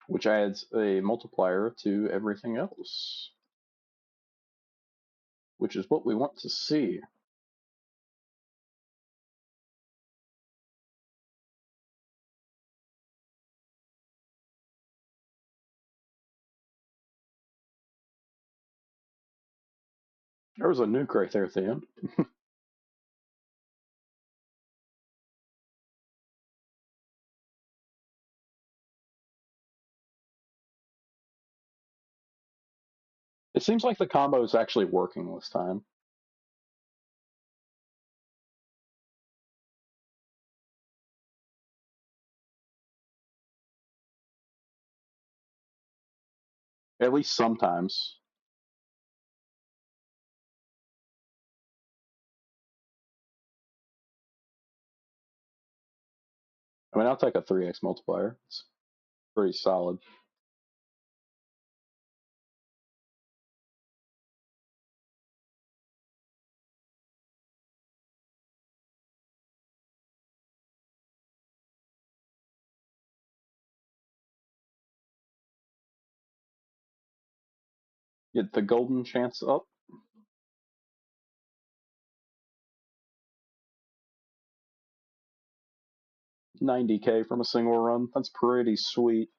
[SPEAKER 1] Which adds a multiplier to everything else, which is what we want to see. There was a nuke right there at the end. It seems like the combo is actually working this time. At least sometimes. I mean, I'll take a 3x multiplier. It's pretty solid. Get the golden chance up. 90K from a single run. That's pretty sweet.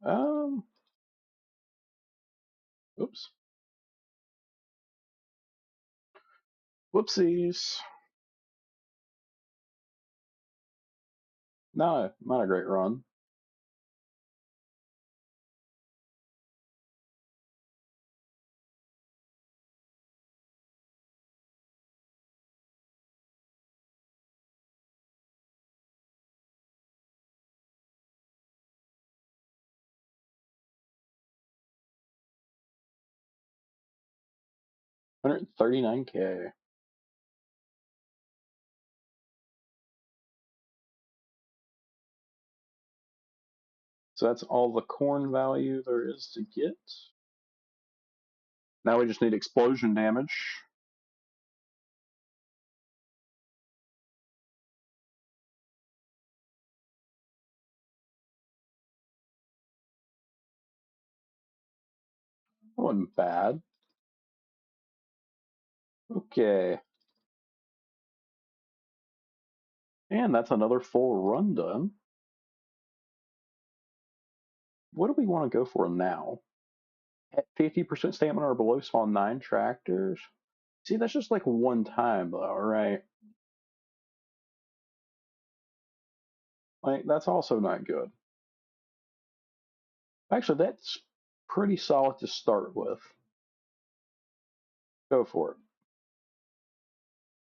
[SPEAKER 1] Um, oops. Whoopsies. No, not a great run. 139K. So that's all the corn value there is to get. Now we just need explosion damage. That wasn't bad. Okay. And that's another full run done. What do we want to go for now? At 50% stamina or below, spawn 9 tractors. See, that's just like one time, though, right? Like, that's also not good. Actually, that's pretty solid to start with. Go for it.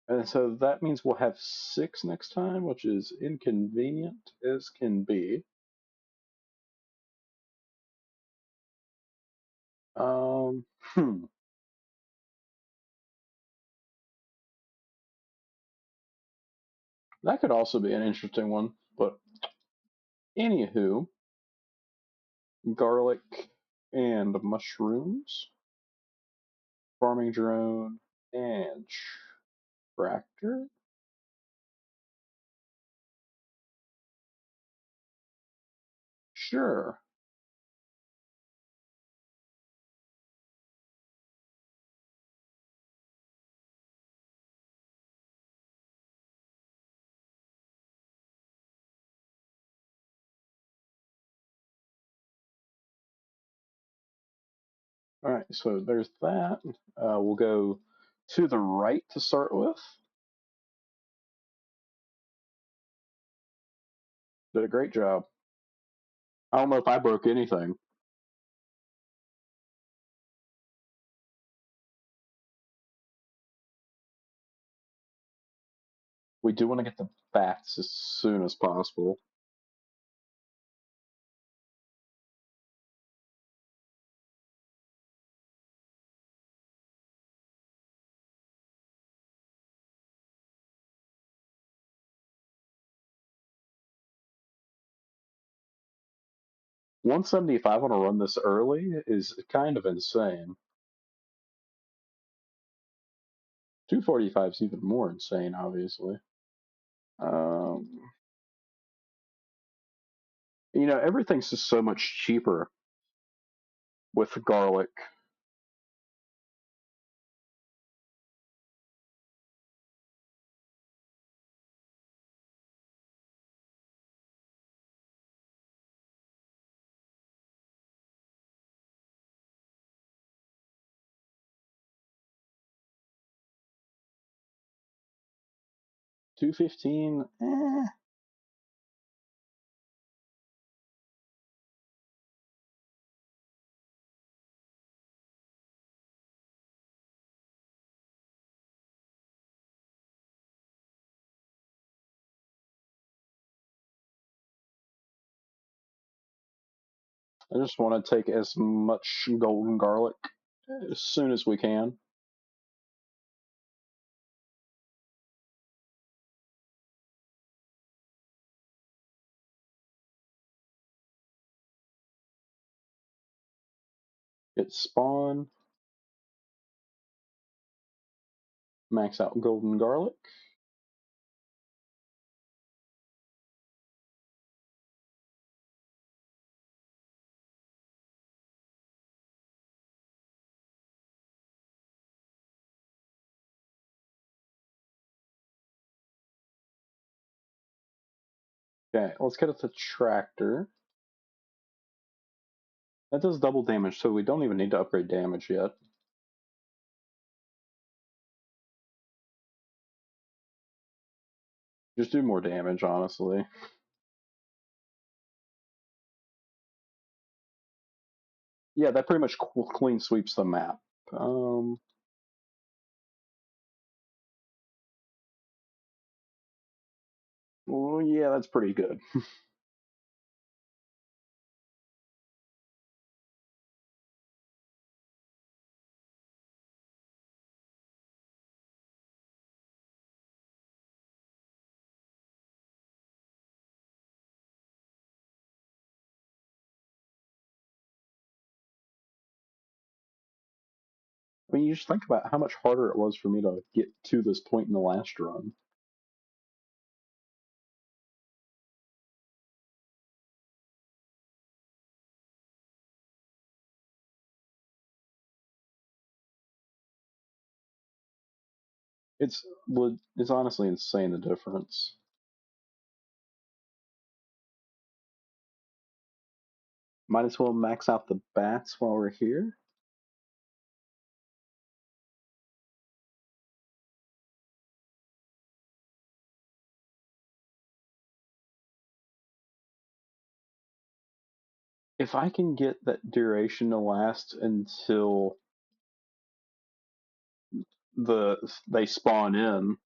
[SPEAKER 1] And so that means we'll have 6 next time, which is inconvenient as can be. Um, hmm. That could also be an interesting one, but anywho, garlic and mushrooms, farming drone, and tractor. Sure. All right, so there's that. We'll go to the right to start with. Did a great job. I don't know if I broke anything. We do want to get the facts as soon as possible. #175 on a run this early is kind of insane. 245 is even more insane, obviously. Um, everything's just so much cheaper with garlic. $2.15. I just want to take as much golden garlic as soon as we can. Hit spawn. Max out golden garlic. Okay, let's get at the tractor. That does double damage, so we don't even need to upgrade damage yet. Just do more damage, honestly. Yeah, that pretty much clean sweeps the map. Well, yeah, that's pretty good. I mean, you just think about how much harder it was for me to get to this point in the last run. It's honestly insane the difference. Might as well max out the bats while we're here. If I can get that duration to last until they spawn in,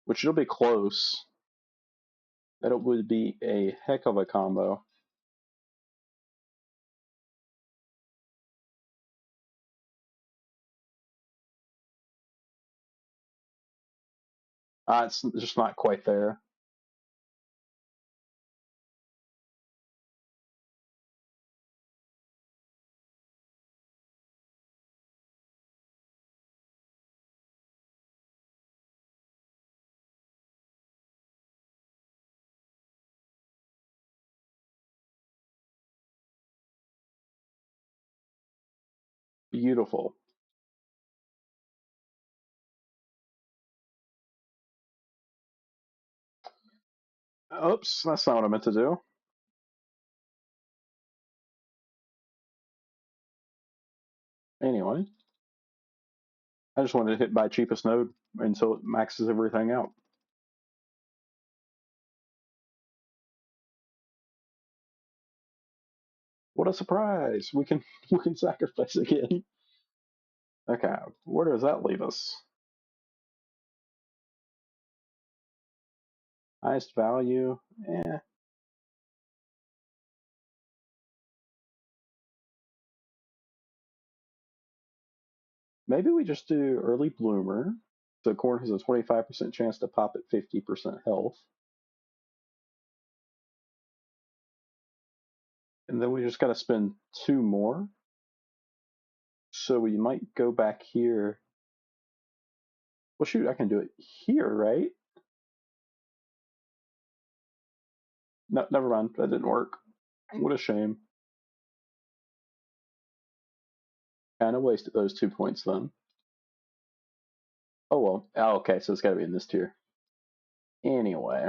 [SPEAKER 1] which it'll be close, that it would be a heck of a combo. It's just not quite there. Beautiful. Oops, that's not what I meant to do. Anyway, I just wanted to hit by cheapest node until it maxes everything out. What a surprise! We can sacrifice again. Okay, where does that leave us? Highest value? Eh. Maybe we just do early bloomer. So corn has a 25% chance to pop at 50% health. And then we just got to spend 2 more. So we might go back here. Well, shoot, I can do it here, right? No, never mind. That didn't work. What a shame. Kind of wasted those 2 points then. Oh well. Oh, okay, so it's got to be in this tier. Anyway.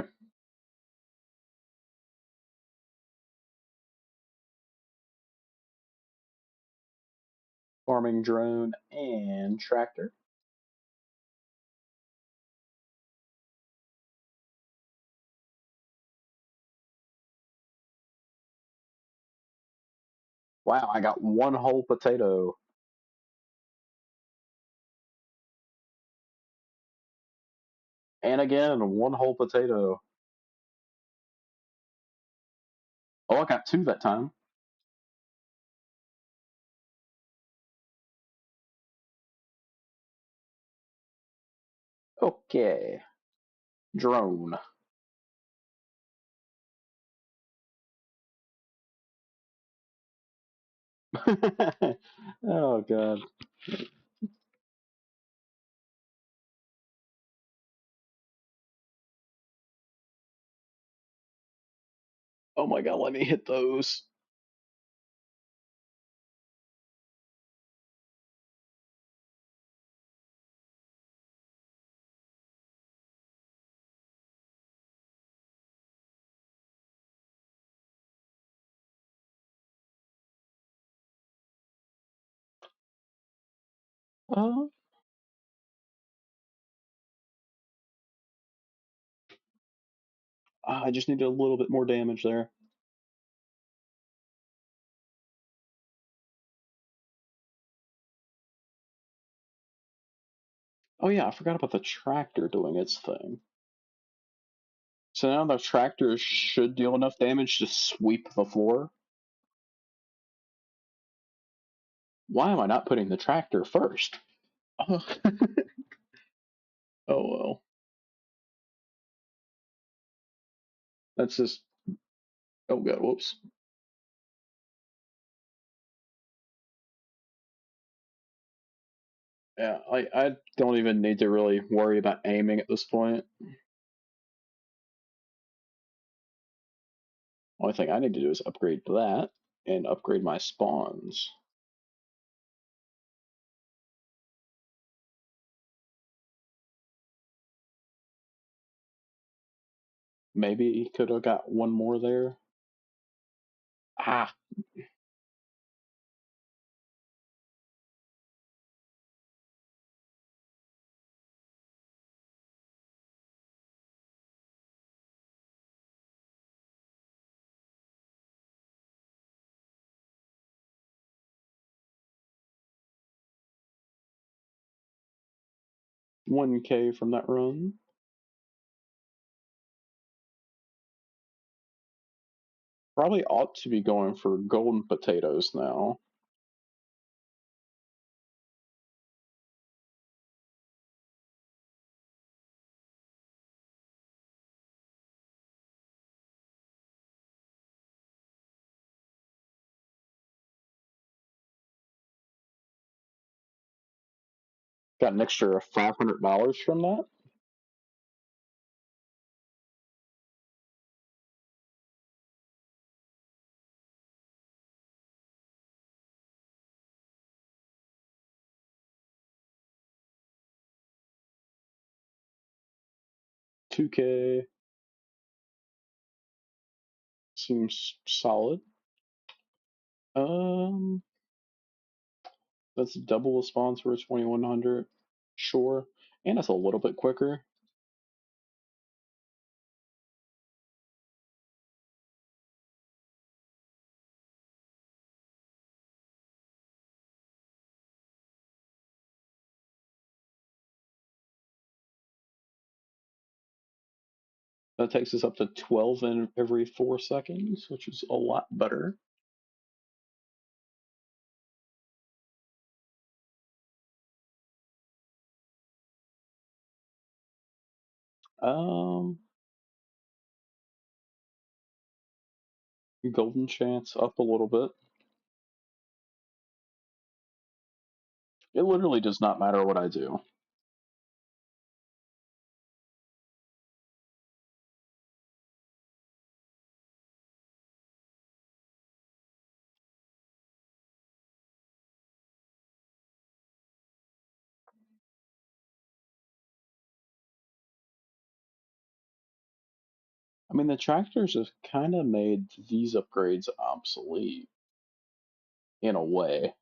[SPEAKER 1] Farming drone and tractor. Wow, I got one whole potato. And again, one whole potato. Oh, I got 2 that time. Okay. Drone. Oh god. Oh my god, let me hit those. Uh, I just needed a little bit more damage there. Oh yeah, I forgot about the tractor doing its thing. So now the tractor should deal enough damage to sweep the floor. Why am I not putting the tractor first? Oh, oh well. That's just. Oh god, whoops. Yeah, I don't even need to really worry about aiming at this point. Only thing I need to do is upgrade that and upgrade my spawns. Maybe he could have got one more there. Ah, 1K from that run. Probably ought to be going for golden potatoes now. Got an extra $500 from that. 2K seems solid. Um, that's double the spawns for 2100. Sure, and it's a little bit quicker. That takes us up to 12 in every 4 seconds, which is a lot better. Um, golden chance up a little bit. It literally does not matter what I do. I mean, the tractors have kind of made these upgrades obsolete in a way.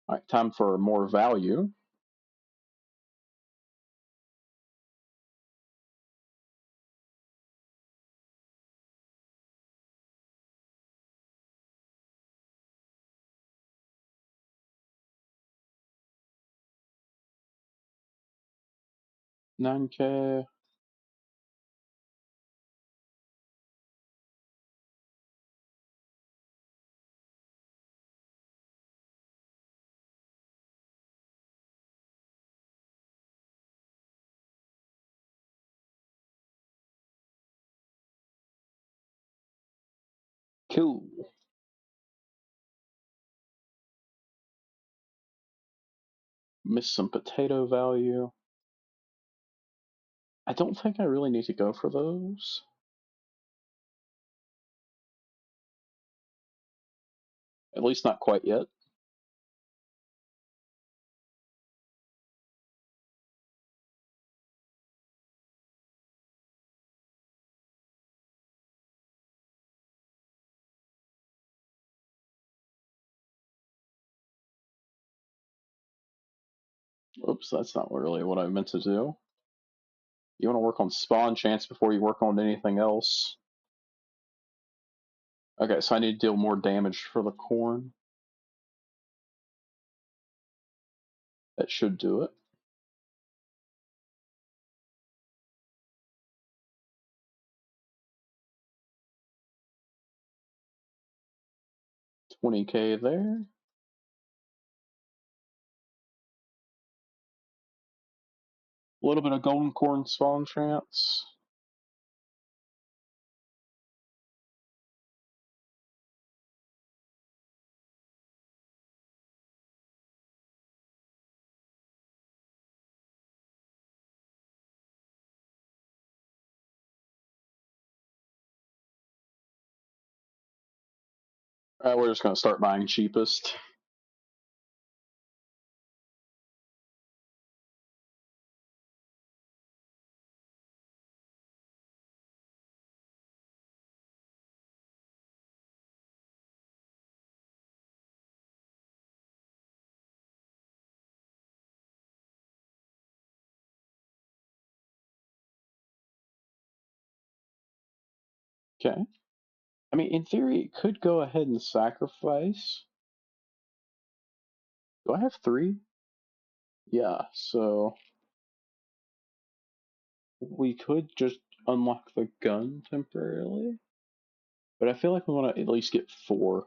[SPEAKER 1] All right, time for more value. Nine K. Cool. Missed some potato value. I don't think I really need to go for those. At least not quite yet. Oops, that's not really what I meant to do. You want to work on spawn chance before you work on anything else. Okay, so I need to deal more damage for the corn. That should do it. 20K there. A little bit of golden corn spawn chance. We're just gonna start buying cheapest. Okay. I mean, in theory, it could go ahead and sacrifice. Do I have 3? Yeah, so we could just unlock the gun temporarily. But I feel like we want to at least get 4.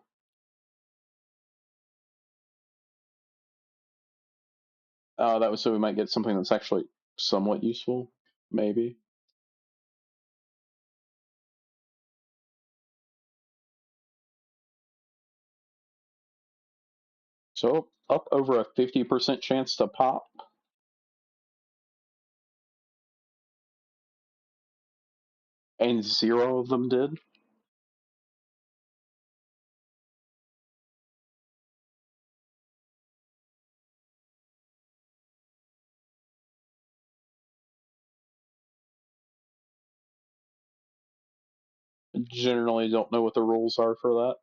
[SPEAKER 1] That was so we might get something that's actually somewhat useful, maybe. So up over a 50% chance to pop, and 0 of them did. Generally don't know what the rules are for that.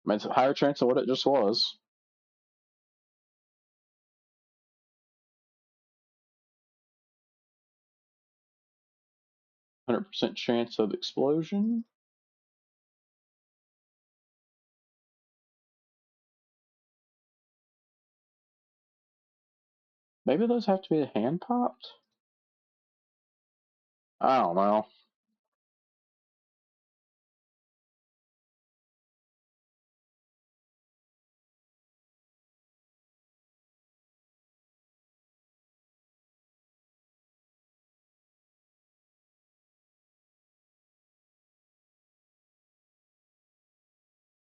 [SPEAKER 1] I mean, it's a higher chance of what it just was. %100% chance of explosion. Maybe those have to be hand popped? I don't know.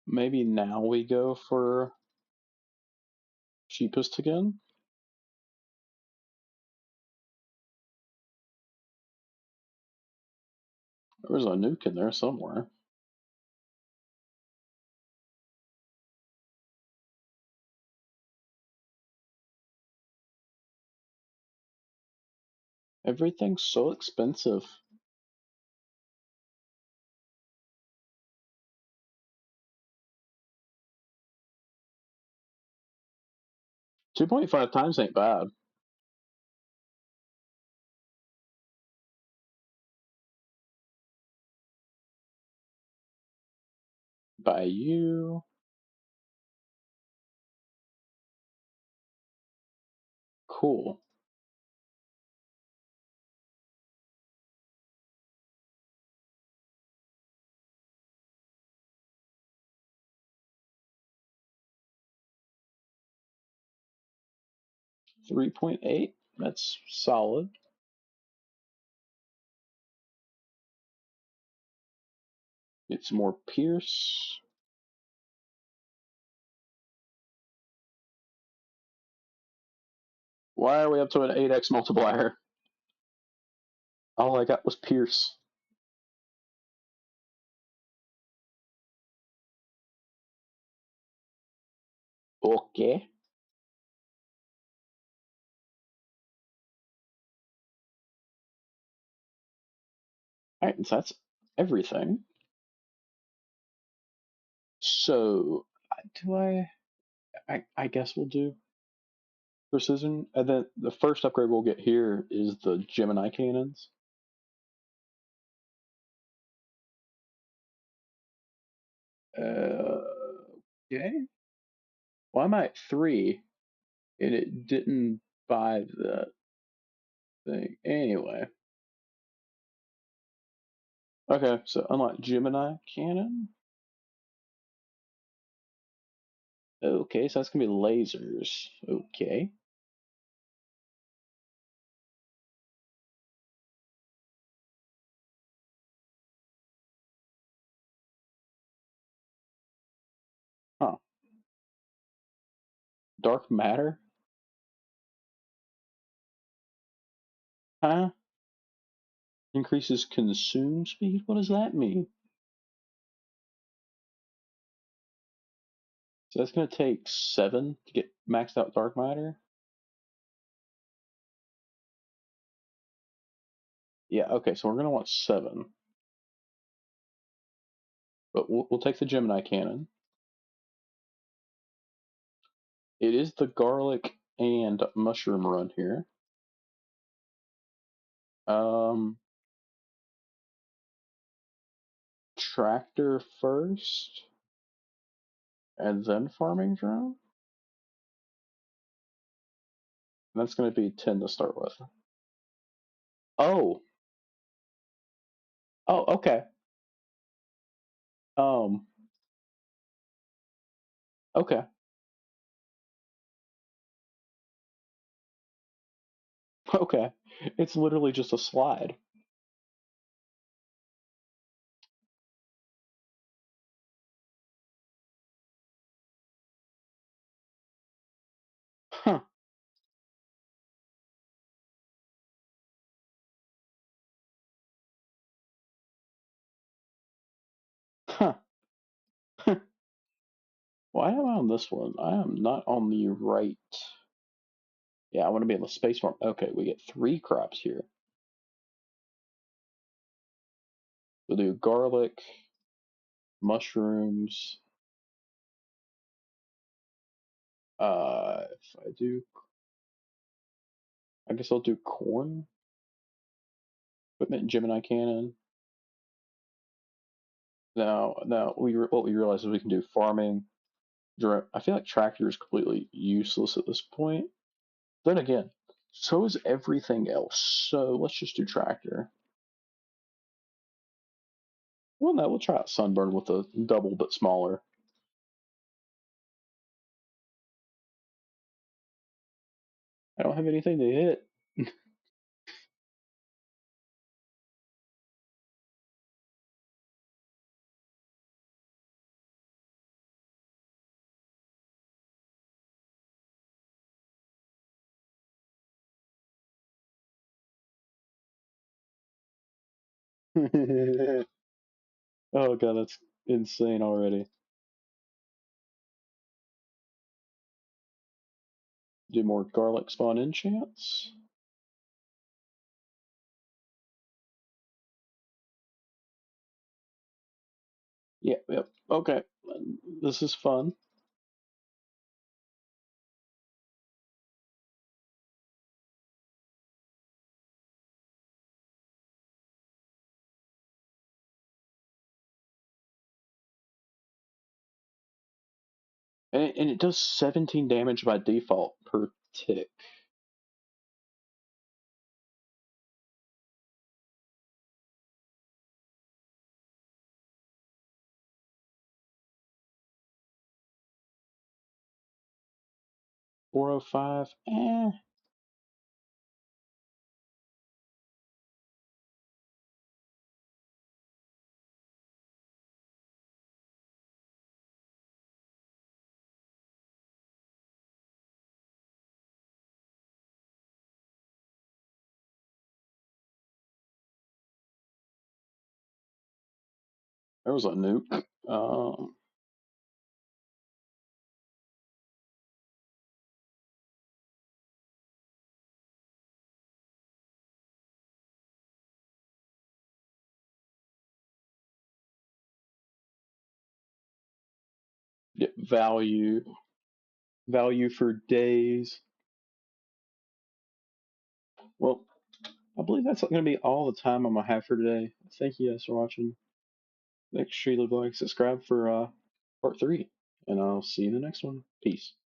[SPEAKER 1] Maybe now we go for cheapest again. There was a nuke in there somewhere. Everything's so expensive. 2.5 times ain't bad. By you. Cool. $3.8. That's solid. Get some more Pierce. Why are we up to an 8x multiplier? All I got was Pierce. Okay. Alright, so that's everything. So, do I guess we'll do precision. And then the first upgrade we'll get here is the Gemini cannons. Uh, okay. Well, I'm at 3, and it didn't buy the thing. Anyway. Okay, so unlock Gemini cannon. Okay, so that's gonna be lasers. Okay. Dark matter? Huh? Increases consume speed? What does that mean? So that's going to take 7 to get maxed out dark matter? Yeah, okay, so we're going to want 7. But we'll take the Gemini cannon. It is the garlic and mushroom run here. Um, Tractor first, and then farming drone? And that's going to be 10 to start with. Oh, oh, okay. Um, okay, okay. It's literally just a slide. Huh, huh. Why am I on this one? I am not on the right. Yeah, I want to be on the space farm. Okay, we get 3 crops here. We'll do garlic, mushrooms. If I do, I guess I'll do corn, equipment, Gemini cannon. Now what we realize is we can do farming. I feel like tractor is completely useless at this point. Then again, so is everything else. So let's just do tractor. Well, no, we'll try out sunburn with a double but smaller. I don't have anything to hit. Oh god, that's insane already. Do more garlic spawn enchants. Yep, yep. Okay, this is fun. And it does 17 damage by default per tick. .405. 405. Eh. There was a nuke. Get value for days. Well, I believe that's going to be all the time I'm going to have for today. Thank you guys for watching. Make sure you leave a like, subscribe for part 3, and I'll see you in the next one. Peace.